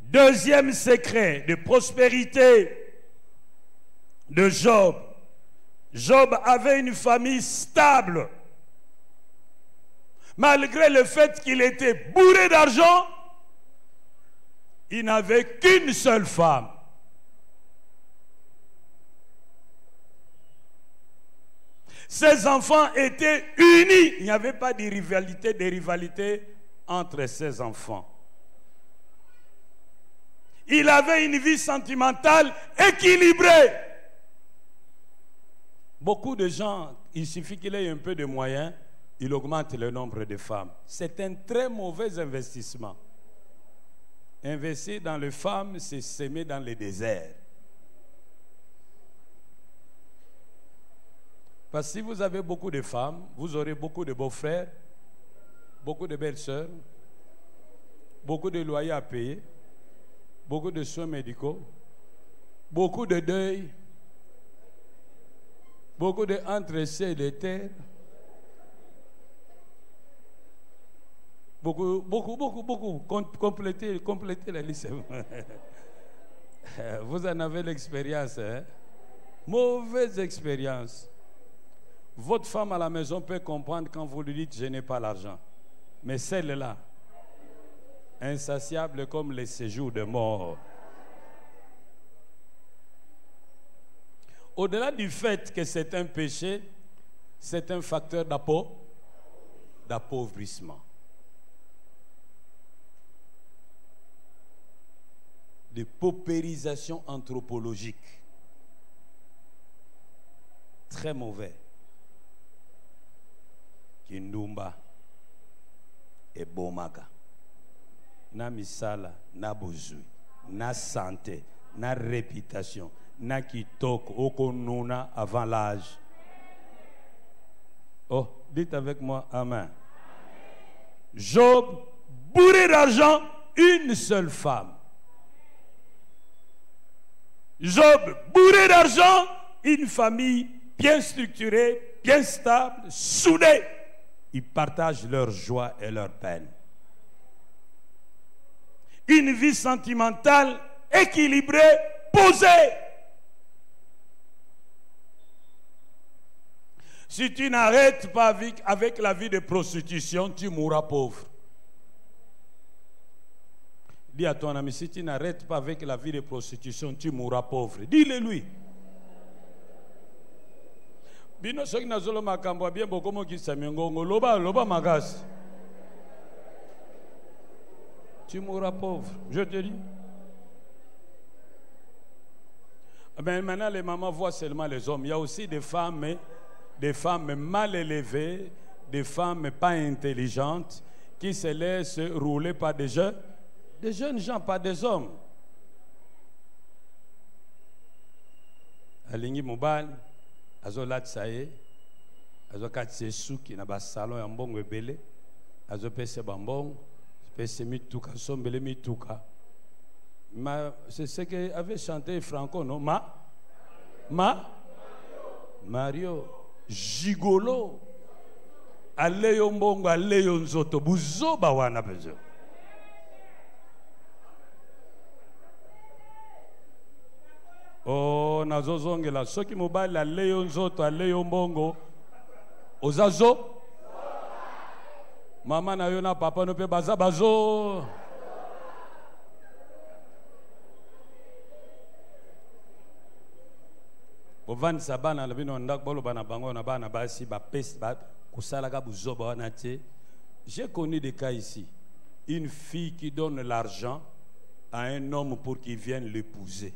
Deuxième secret de prospérité de Job. Job avait une famille stable. Malgré le fait qu'il était bourré d'argent, il n'avait qu'une seule femme. Ses enfants étaient unis. Il n'y avait pas de rivalité entre ses enfants. Il avait une vie sentimentale équilibrée. Beaucoup de gens, il suffit qu'il ait un peu de moyens, il augmente le nombre de femmes. C'est un très mauvais investissement. Investir dans les femmes, c'est s'aimer dans le désert. Parce que si vous avez beaucoup de femmes, vous aurez beaucoup de beaux-frères, beaucoup de belles-sœurs, beaucoup de loyers à payer, beaucoup de soins médicaux, beaucoup de deuil, beaucoup d'entretien de terre, beaucoup. Complétez la liste. Vous en avez l'expérience, hein? Mauvaise expérience. Votre femme à la maison peut comprendre quand vous lui dites « je n'ai pas l'argent ». Mais celle-là, insatiable comme les séjours de mort. Au-delà du fait que c'est un péché, c'est un facteur d'appauvrissement. De paupérisation anthropologique. Très mauvais. Kindumba et Bomaka. Na misala, na bozui, na santé, na réputation, na kitoko, okonuna avant l'âge. Oh, dites avec moi, Amen. Job, bourré d'argent, une seule femme. Job, bourré d'argent, une famille bien structurée, bien stable, soudée. Ils partagent leur joie et leur peine. Une vie sentimentale équilibrée, posée. Si tu n'arrêtes pas avec la vie de prostitution, tu mourras pauvre. Dis à ton ami, si tu n'arrêtes pas avec la vie de prostitution, tu mourras pauvre. Dis-le lui. Bino soki nazolo makambo bien bokomo kisamingongo loba magas. Tu mourras pauvre, je te dis. Mais maintenant les mamans voient seulement les hommes. Il y a aussi des femmes mal élevées, des femmes pas intelligentes qui se laissent rouler par des jeunes gens, pas des hommes. Alingi mobile. Azo latsaye, azo katse suki na ba salon ya mbongo ebele, azo pese bambongo, pese mituka, sombele mituka. C'est ce que avait chanté Franco, non? Mario, gigolo, aleyo mbongo, aleyo nzoto, buzoba wana bezo. Oh, nazozongela soki mobali aleyo nzoto aleyo mbongo ozazo mama na yo na papa no pe bazo bovandisa bana na bino ndako boloba na bango na bana basi bapesi kosalaka buzoba wana te. J'ai connu des cas ici, une fille qui donne l'argent à un homme pour qu'il vienne l'épouser.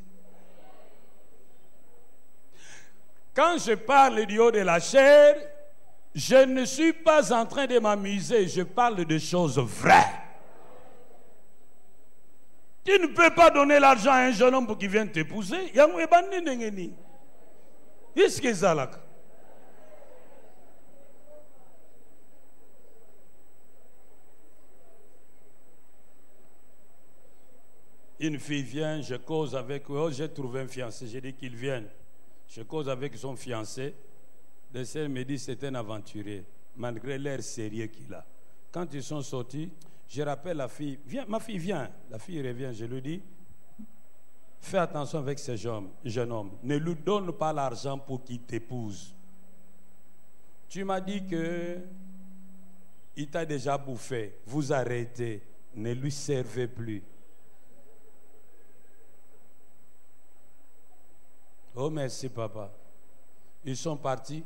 Quand je parle du haut de la chair, je ne suis pas en train de m'amuser, je parle de choses vraies. Tu ne peux pas donner l'argent à un jeune homme pour qu'il vienne t'épouser. Qu'est-ce que ça là? Une fille vient, je cause avec eux, oh, j'ai trouvé un fiancé, j'ai dit qu'il vienne. Je cause avec son fiancé. Le Seigneur me dit c'est un aventurier, malgré l'air sérieux qu'il a. Quand ils sont sortis, Je rappelle la fille, viens, ma fille vient. La fille revient, je lui dis, fais attention avec ce jeune homme. Ne lui donne pas l'argent pour qu'il t'épouse. Tu m'as dit que il t'a déjà bouffé. Vous arrêtez. Ne lui servez plus. Oh merci papa. Ils sont partis.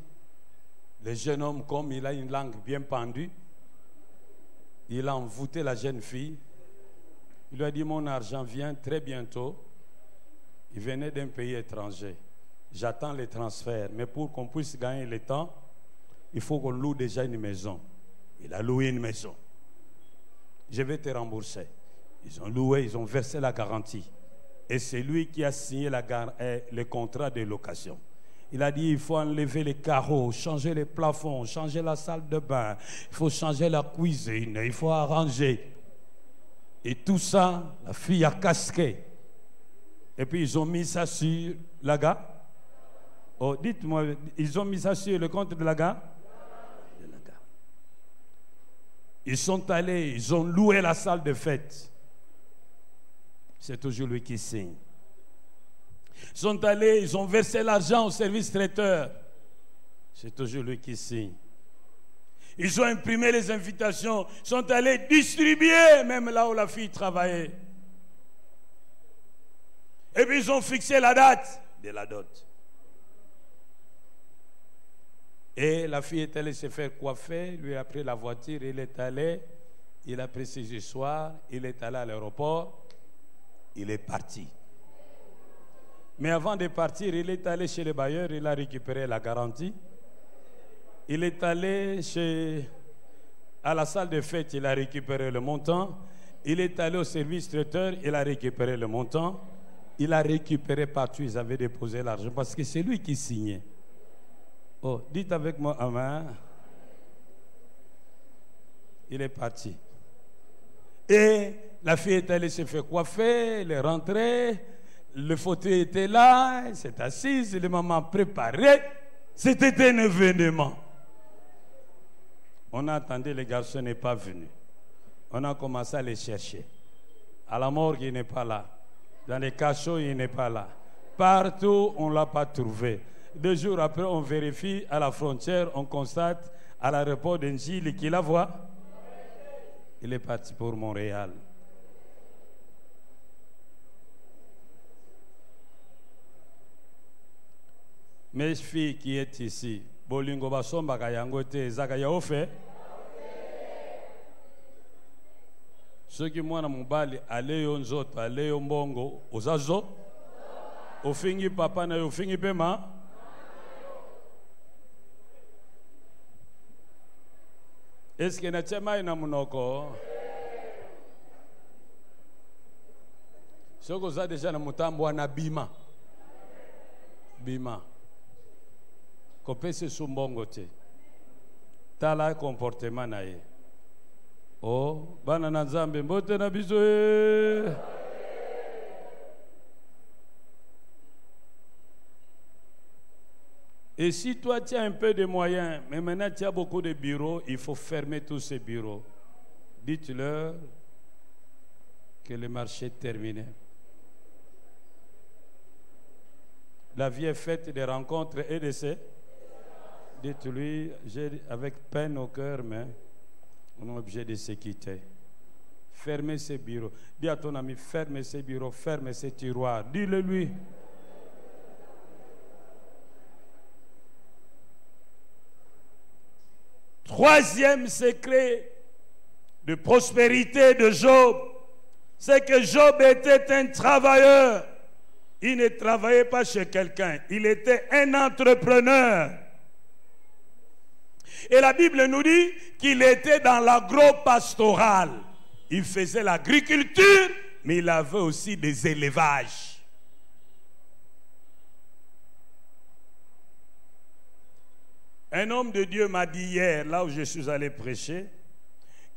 Le jeune homme, comme il a une langue bien pendue, il a envoûté la jeune fille. Il lui a dit, mon argent vient très bientôt. Il venait d'un pays étranger. J'attends les transferts. Mais pour qu'on puisse gagner le temps, il faut qu'on loue déjà une maison. Il a loué une maison. Je vais te rembourser. Ils ont loué, ils ont versé la garantie. Et c'est lui qui a signé le contrat de location. Il a dit, il faut enlever les carreaux, changer les plafonds, changer la salle de bain. Il faut changer la cuisine, il faut arranger. Et tout ça, la fille a casqué. Et puis ils ont mis ça sur la gare. Oh, dites-moi, ils ont mis ça sur le compte de la gare? De la gare. Ils sont allés, ils ont loué la salle de fête. C'est toujours lui qui signe. Ils sont allés, ils ont versé l'argent au service traiteur. C'est toujours lui qui signe. Ils ont imprimé les invitations, ils sont allés distribuer, même là où la fille travaillait. Et puis ils ont fixé la date de la dot. Et la fille est allée se faire coiffer, lui a pris la voiture, il est allé, il a pris ses soirs, il est allé à l'aéroport, il est parti. Mais avant de partir, il est allé chez le bailleur, il a récupéré la garantie. Il est allé à la salle de fête, il a récupéré le montant. Il est allé au service traiteur, il a récupéré le montant. Il a récupéré partout, ils avaient déposé l'argent parce que c'est lui qui signait. Oh, dites avec moi, amen. Il est parti. Et la fille est allée se faire coiffer, elle est rentrée, le fauteuil était là, elle s'est assise, les mamans préparées. C'était un événement. On a attendu, le garçon n'est pas venu. On a commencé à les chercher. À la morgue, il n'est pas là. Dans les cachots, il n'est pas là. Partout, on ne l'a pas trouvé. 2 jours après, on vérifie à la frontière, on constate à l'aéroport d'Engile qui la voit. Il est parti pour Montréal. Mes filles qui est ici, bolingo basomba kayangote zakaya ofe. Ceux qui mwana mubali aleyo nzoto aleyo mbongo ozazo ofingi papa na ofingi pema. Est-ce que nachema ina munoko? Soko za deja na mutambo na bima. Bima. Kopese sumbongo te. Tala comportement na ye. Oh, bana na Nzambe mbote na biso e. Et si toi tu as un peu de moyens, mais maintenant tu as beaucoup de bureaux, il faut fermer tous ces bureaux. Dites-leur que le marché est terminé. La vie est faite de rencontres et d'essais. Dites-lui, j'ai avec peine au cœur, mais on est obligé de se quitter. Fermez ces bureaux. Dis à ton ami, ferme ces bureaux, ferme ces tiroirs. Dis-le lui. Troisième secret de prospérité de Job, c'est que Job était un travailleur. Il ne travaillait pas chez quelqu'un, il était un entrepreneur. Et la Bible nous dit qu'il était dans l'agro-pastoral. Il faisait l'agriculture, mais il avait aussi des élevages. Un homme de Dieu m'a dit hier, là où je suis allé prêcher,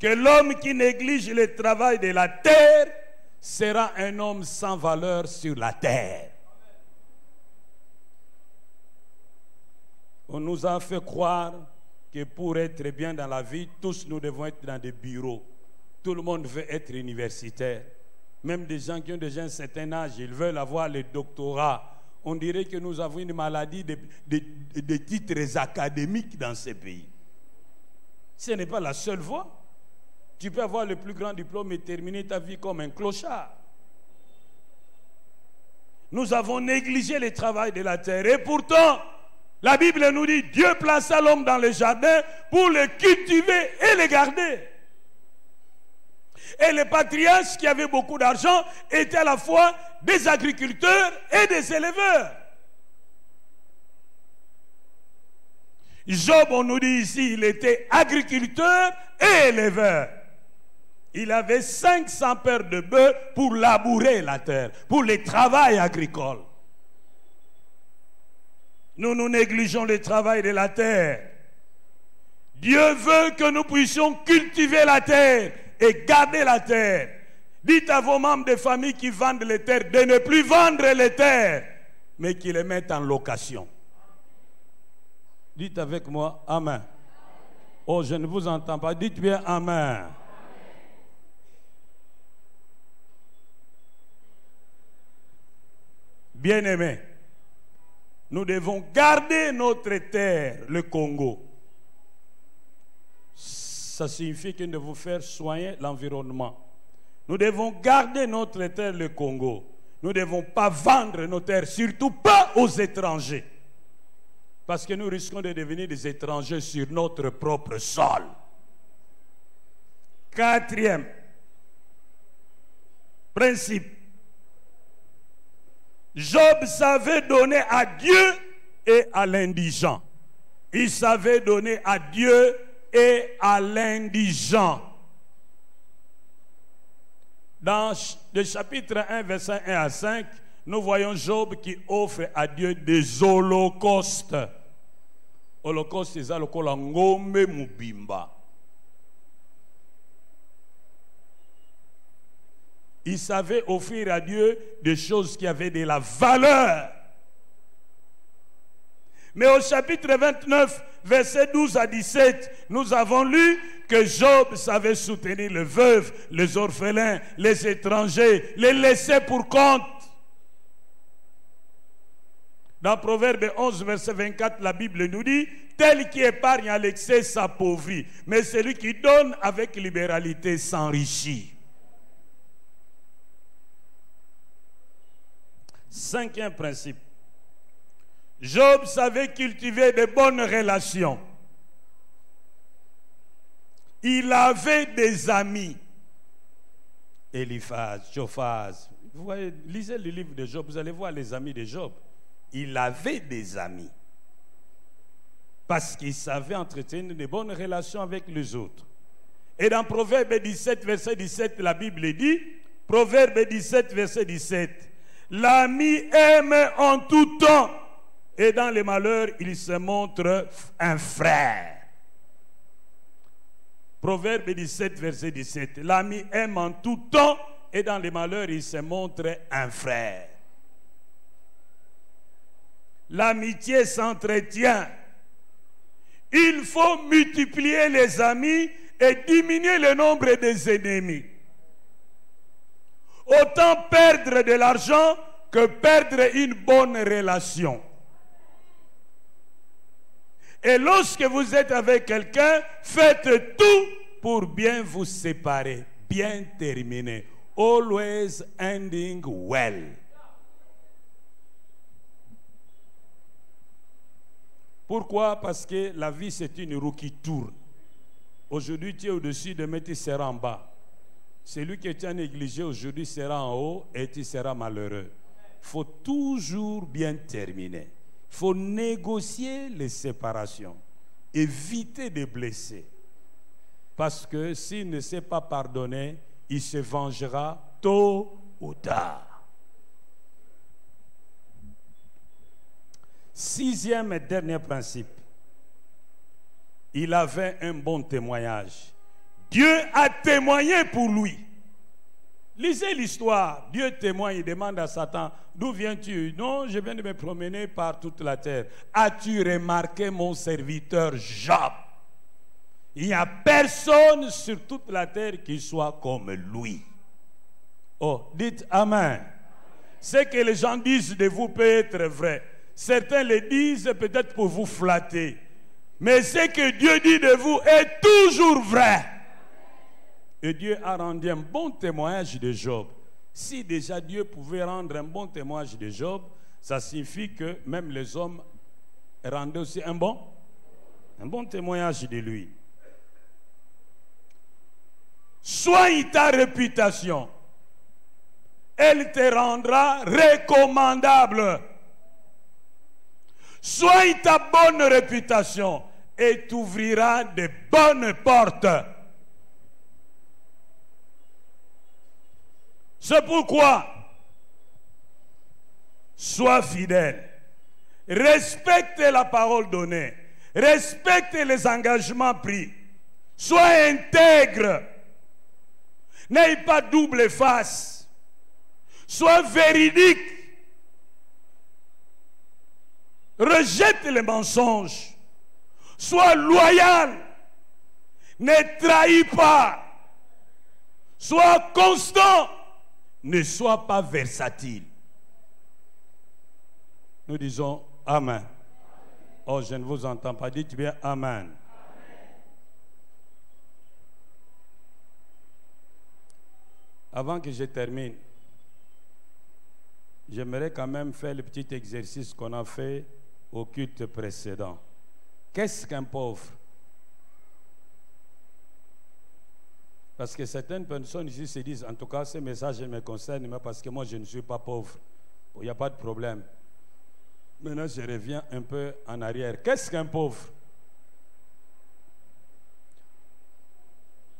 que l'homme qui néglige le travail de la terre sera un homme sans valeur sur la terre. On nous a fait croire que pour être bien dans la vie, tous nous devons être dans des bureaux. Tout le monde veut être universitaire. Même des gens qui ont déjà un certain âge, ils veulent avoir le doctorat. On dirait que nous avons une maladie de titres académiques dans ces pays. Ce n'est pas la seule voie. Tu peux avoir le plus grand diplôme et terminer ta vie comme un clochard. Nous avons négligé le travail de la terre. Et pourtant, la Bible nous dit, Dieu plaça l'homme dans le jardin pour le cultiver et le garder. Et les patriarches qui avaient beaucoup d'argent étaient à la fois des agriculteurs et des éleveurs. Job, on nous dit ici, il était agriculteur et éleveur. Il avait 500 paires de bœufs pour labourer la terre, pour le travail agricole. Nous négligeons le travail de la terre. Dieu veut que nous puissions cultiver la terre et garder la terre. Dites à vos membres de famille qui vendent les terres de ne plus vendre les terres, mais qu'ils les mettent en location. Dites avec moi, Amen. Oh, je ne vous entends pas. Dites bien Amen. Bien-aimés, nous devons garder notre terre, le Congo. Ça signifie que nous devons faire soigner l'environnement. Nous devons garder notre terre, le Congo. Nous ne devons pas vendre nos terres, surtout pas aux étrangers. Parce que nous risquons de devenir des étrangers sur notre propre sol. Quatrième principe. Job savait donner à Dieu et à l'indigent. Il savait donner à Dieu et à l'indigent. Dans le chapitre 1, verset 1 à 5, nous voyons Job qui offre à Dieu des holocaustes. Holocauste, c'est ça, le ngombe mubimba. Il savait offrir à Dieu des choses qui avaient de la valeur. Mais au chapitre 29, versets 12 à 17, nous avons lu que Job savait soutenir les veuves, les orphelins, les étrangers, les laisser pour compte. Dans Proverbe 11, verset 24, la Bible nous dit, tel qui épargne à l'excès s'appauvrit, mais celui qui donne avec libéralité s'enrichit. Cinquième principe. Job savait cultiver de bonnes relations. Il avait des amis. Eliphaz, Jophaz. Vous voyez, lisez le livre de Job, vous allez voir les amis de Job. Il avait des amis. Parce qu'il savait entretenir de bonnes relations avec les autres. Et dans Proverbe 17, verset 17, la Bible dit, Proverbe 17, verset 17, l'ami aime en tout temps, et dans les malheurs, il se montre un frère. Proverbe 17, verset 17, l'ami aime en tout temps, et dans les malheurs, il se montre un frère. L'amitié s'entretient. Il faut multiplier les amis et diminuer le nombre des ennemis. Autant perdre de l'argent que perdre une bonne relation. Et lorsque vous êtes avec quelqu'un, faites tout pour bien vous séparer, bien terminer. Always ending well. Pourquoi? Parce que la vie, c'est une roue qui tourne. Aujourd'hui, tu es au-dessus, demain, tu seras en bas. Celui que tu as négligé aujourd'hui sera en haut et tu seras malheureux. Il faut toujours bien terminer. Il faut négocier les séparations. Éviter de blesser. Parce que s'il ne sait pas pardonner, il se vengera tôt ou tard. Sixième et dernier principe. Il avait un bon témoignage. Dieu a témoigné pour lui. Lisez l'histoire. Dieu témoigne, il demande à Satan, d'où viens-tu? Non, je viens de me promener par toute la terre. As-tu remarqué mon serviteur Job? Il n'y a personne sur toute la terre qui soit comme lui. Oh, dites Amen. Ce que les gens disent de vous peut être vrai. Certains le disent peut-être pour vous flatter. Mais ce que Dieu dit de vous est toujours vrai. Et Dieu a rendu un bon témoignage de Job. Si déjà Dieu pouvait rendre un bon témoignage de Job, ça signifie que même les hommes rendaient aussi un bon témoignage de lui. Soigne ta réputation. Elle te rendra recommandable. Soigne ta bonne réputation et t'ouvrira de bonnes portes. C'est pourquoi, sois fidèle, respecte la parole donnée, respecte les engagements pris, sois intègre, n'aie pas double face, sois véridique, rejette les mensonges, sois loyal, ne trahis pas, sois constant, ne sois pas versatile. Nous disons Amen. Oh, je ne vous entends pas. Dites bien Amen. Avant que je termine, j'aimerais quand même faire le petit exercice qu'on a fait au culte précédent. Qu'est-ce qu'un pauvre? Parce que certaines personnes ici se disent, en tout cas, ce message me concerne, mais parce que moi, je ne suis pas pauvre. Il n'y a pas de problème. Maintenant, je reviens un peu en arrière. Qu'est-ce qu'un pauvre?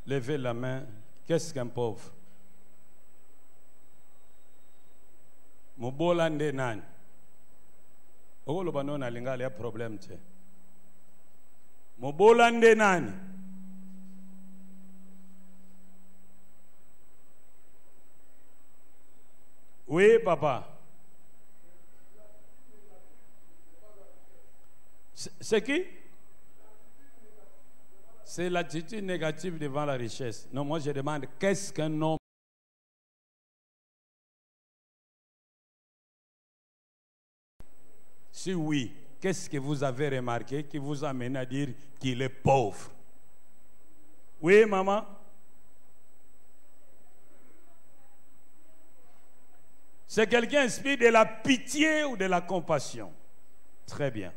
Levez la main. Qu'est-ce qu'un pauvre? Mobolande nani? Ogolobano na linga le problème te. Mobolande nani? Oui, papa. C'est qui? C'est l'attitude négative devant la richesse. Non, moi je demande, qu'est-ce qu'un homme? Si oui, qu'est-ce que vous avez remarqué qui vous amène à dire qu'il est pauvre? Oui, maman? C'est quelqu'un qui inspire de la pitié ou de la compassion. Très bien.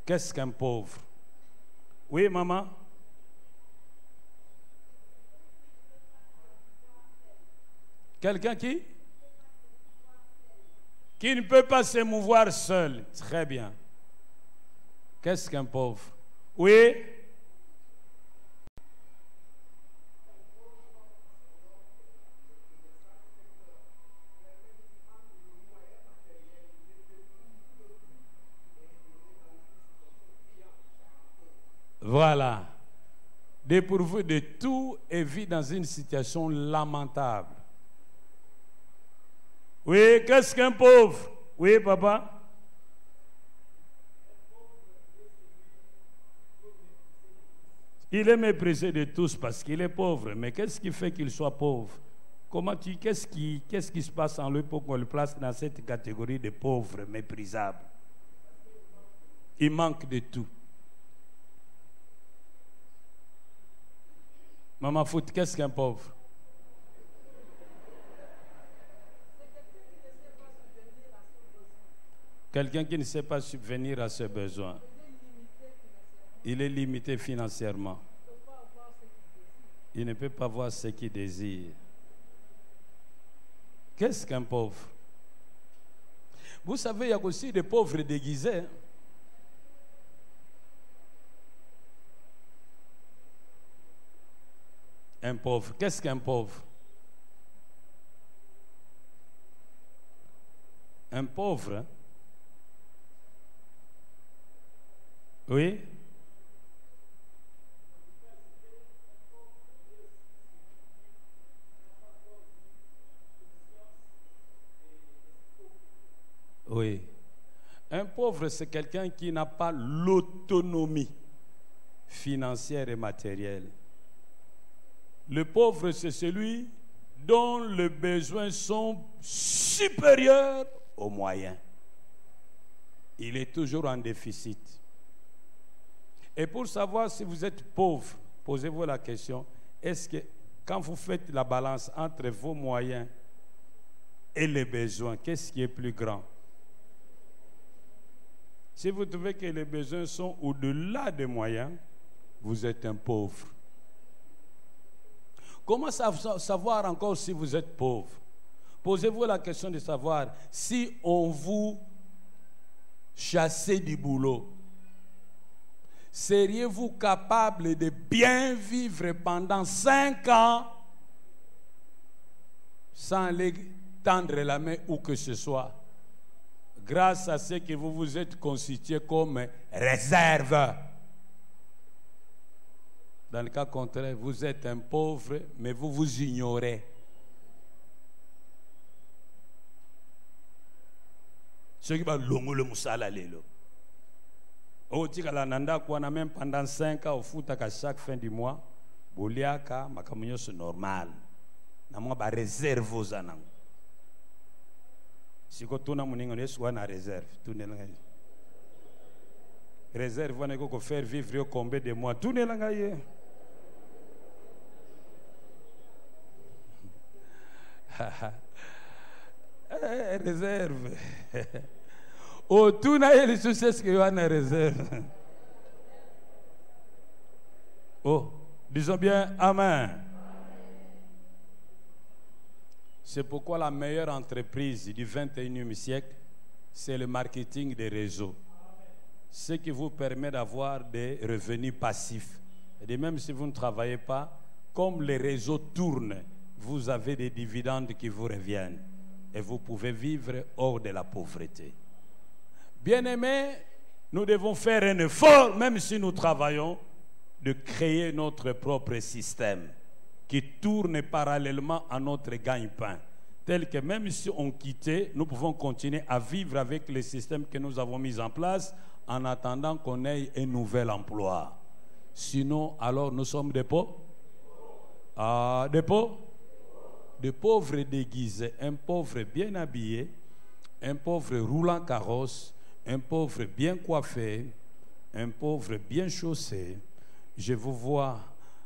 Qu'est-ce qu'un pauvre? Oui, maman? Quelqu'un qui ne peut pas se mouvoir seul. Très bien. Qu'est-ce qu'un pauvre? Oui? Voilà. Dépourvu de tout et vit dans une situation lamentable. Oui, qu'est-ce qu'un pauvre? Oui, papa? Il est méprisé de tous parce qu'il est pauvre. Mais qu'est-ce qui fait qu'il soit pauvre? Qu'est-ce qui se passe en lui pour qu'on le place dans cette catégorie de pauvres méprisables? Il manque de tout. Maman Foot, qu'est-ce qu'un pauvre? Quelqu'un qui ne sait pas subvenir à ses besoins. Il est limité financièrement. Il ne peut pas voir ce qu'il désire. Qu'est-ce qu'un pauvre? Vous savez, il y a aussi des pauvres déguisés. Un pauvre. Qu'est-ce qu'un pauvre? Un pauvre. Oui? Oui. Un pauvre, c'est quelqu'un qui n'a pas l'autonomie financière et matérielle. Le pauvre, c'est celui dont les besoins sont supérieurs aux moyens. Il est toujours en déficit. Et pour savoir si vous êtes pauvre, posez-vous la question, est-ce que quand vous faites la balance entre vos moyens et les besoins, qu'est-ce qui est plus grand? Si vous trouvez que les besoins sont au-delà des moyens, vous êtes un pauvre. Comment savoir encore si vous êtes pauvre? Posez-vous la question de savoir si on vous chassait du boulot. Seriez-vous capable de bien vivre pendant 5 ans sans aller tendre la main où que ce soit, grâce à ce que vous vous êtes constitué comme réserve? Dans le cas contraire, vous êtes un pauvre, mais vous vous ignorez. Ce qui va longo le moussala lelo. Au tika nanda kwa na même pendant 5 ans au foot à chaque fin du mois, boliaka makamunyo c'est normal. Na moi ba réserve aux anang. Si ko tuna muningo ne soit na réserve, tuna la ngai. Réserve wana ko faire vivre au combien de mois, tuna la ngai. Réserve. Oh, tout n'a les succès que a réserve. Oh, disons bien Amen. C'est pourquoi la meilleure entreprise du 21e siècle, c'est le marketing des réseaux. Ce qui vous permet d'avoir des revenus passifs. Et même si vous ne travaillez pas, comme les réseaux tournent, vous avez des dividendes qui vous reviennent et vous pouvez vivre hors de la pauvreté. Bien-aimés, nous devons faire un effort, même si nous travaillons, de créer notre propre système qui tourne parallèlement à notre gagne-pain, tel que même si on quittait, nous pouvons continuer à vivre avec les systèmes que nous avons mis en place en attendant qu'on ait un nouvel emploi. Sinon, alors nous sommes des pauvres. Des pauvres? Des pauvres déguisés, un pauvre bien habillé, un pauvre roulant carrosse, un pauvre bien coiffé, un pauvre bien chaussé. Je vous vois,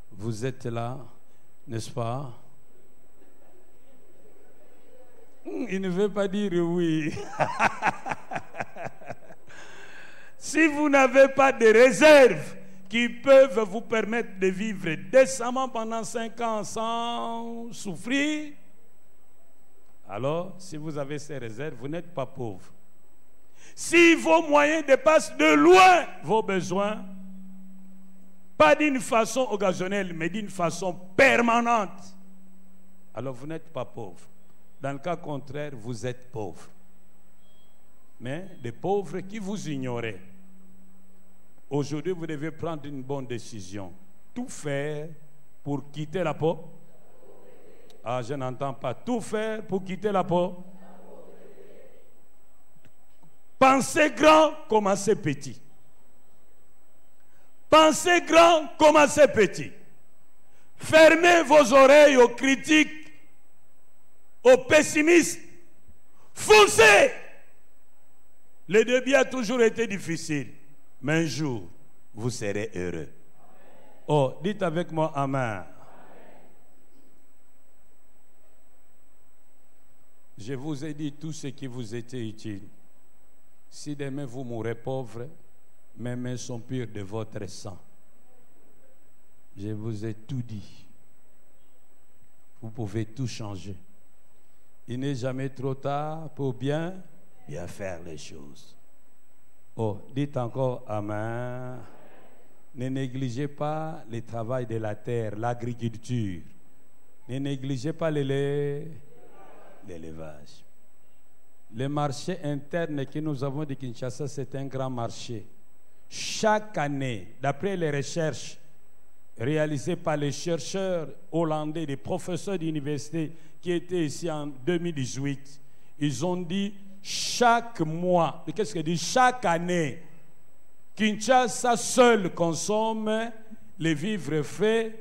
vous êtes là, n'est-ce pas? Il ne veut pas dire oui. Si vous n'avez pas de réserves qui peuvent vous permettre de vivre décemment pendant 5 ans sans souffrir, alors, si vous avez ces réserves, vous n'êtes pas pauvre. Si vos moyens dépassent de loin vos besoins, pas d'une façon occasionnelle, mais d'une façon permanente, alors vous n'êtes pas pauvre. Dans le cas contraire, vous êtes pauvre. Mais des pauvres qui vous ignorez. Aujourd'hui, vous devez prendre une bonne décision. Tout faire pour quitter la pauvreté. Ah, je n'entends pas. Tout faire pour quitter la pauvreté. Pensez grand, commencez petit. Pensez grand, commencez petit. Fermez vos oreilles aux critiques, aux pessimistes. Foncez. Le début a toujours été difficile. Mais un jour, vous serez heureux. Oh, dites avec moi Amen. Je vous ai dit tout ce qui vous était utile. Si demain vous mourrez pauvre, mes mains sont pures de votre sang. Je vous ai tout dit. Vous pouvez tout changer. Il n'est jamais trop tard pour bien faire les choses. Oh, dites encore Amen. Ne négligez pas le travail de la terre, l'agriculture. Ne négligez pas l'élevage. Le marché interne que nous avons de Kinshasa, c'est un grand marché. Chaque année, d'après les recherches réalisées par les chercheurs hollandais, des professeurs d'université qui étaient ici en 2018, ils ont dit chaque mois, qu'est-ce qu'ils disent? Chaque année, Kinshasa seul consomme les vivres faits,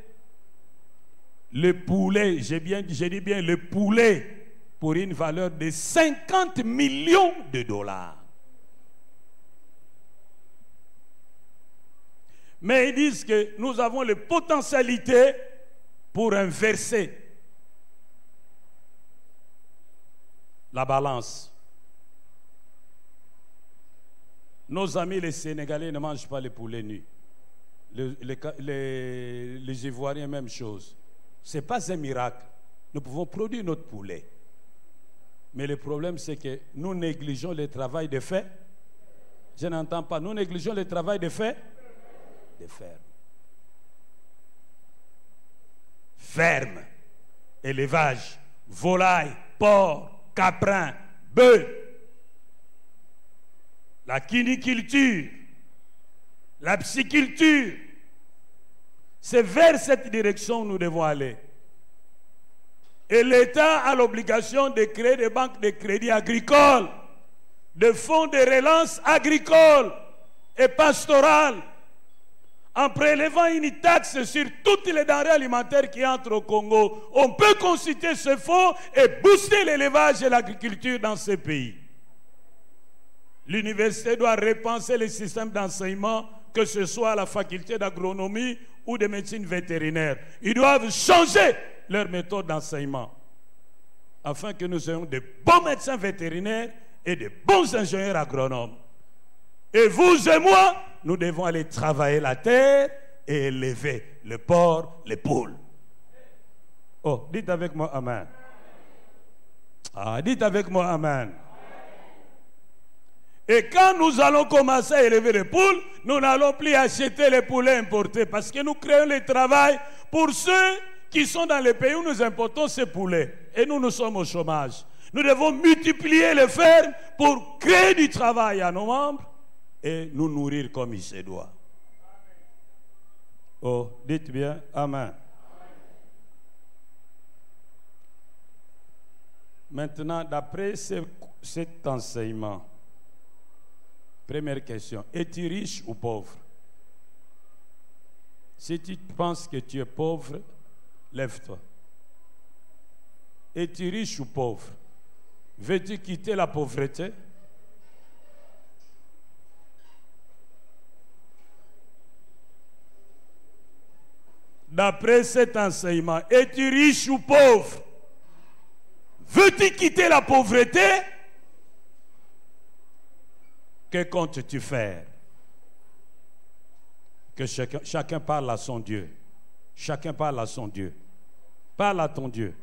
le poulet, j'ai dit bien le poulet, pour une valeur de 50 millions de dollars. Mais ils disent que nous avons les potentialités pour inverser la balance. Nos amis les Sénégalais ne mangent pas les poulets nus. Les Ivoiriens, même chose. Ce n'est pas un miracle. Nous pouvons produire notre poulet. Mais le problème, c'est que nous négligeons le travail de fait. Je n'entends pas. Nous négligeons le travail de fait. De ferme. Ferme, élevage, volaille, porc, caprin, bœuf, la quiniculture, la pisciculture. C'est vers cette direction que nous devons aller. Et l'État a l'obligation de créer des banques de crédit agricole, des fonds de relance agricole et pastorale, en prélevant une taxe sur toutes les denrées alimentaires qui entrent au Congo. On peut constituer ce fonds et booster l'élevage et l'agriculture dans ces pays. L'université doit repenser les systèmes d'enseignement, que ce soit à la faculté d'agronomie ou de médecine vétérinaire. Ils doivent changer leur méthode d'enseignement afin que nous ayons de bons médecins vétérinaires et de bons ingénieurs agronomes. Et vous et moi, nous devons aller travailler la terre et élever le porc, les poules. Oh, dites avec moi Amen. Ah, dites avec moi Amen. Et quand nous allons commencer à élever les poules, nous n'allons plus acheter les poulets importés parce que nous créons le travail pour ceux qui sont dans les pays où nous importons ces poulets. Et nous sommes au chômage. Nous devons multiplier les fermes pour créer du travail à nos membres et nous nourrir comme il se doit. Oh, dites bien Amen. Maintenant, d'après cet enseignement, première question, es-tu riche ou pauvre? Si tu penses que tu es pauvre, lève-toi. Es-tu riche ou pauvre? Veux-tu quitter la pauvreté? D'après cet enseignement, es-tu riche ou pauvre? Veux-tu quitter la pauvreté? Que comptes-tu faire? Que chacun parle à son Dieu. Chacun parle à son Dieu. Parle à ton Dieu.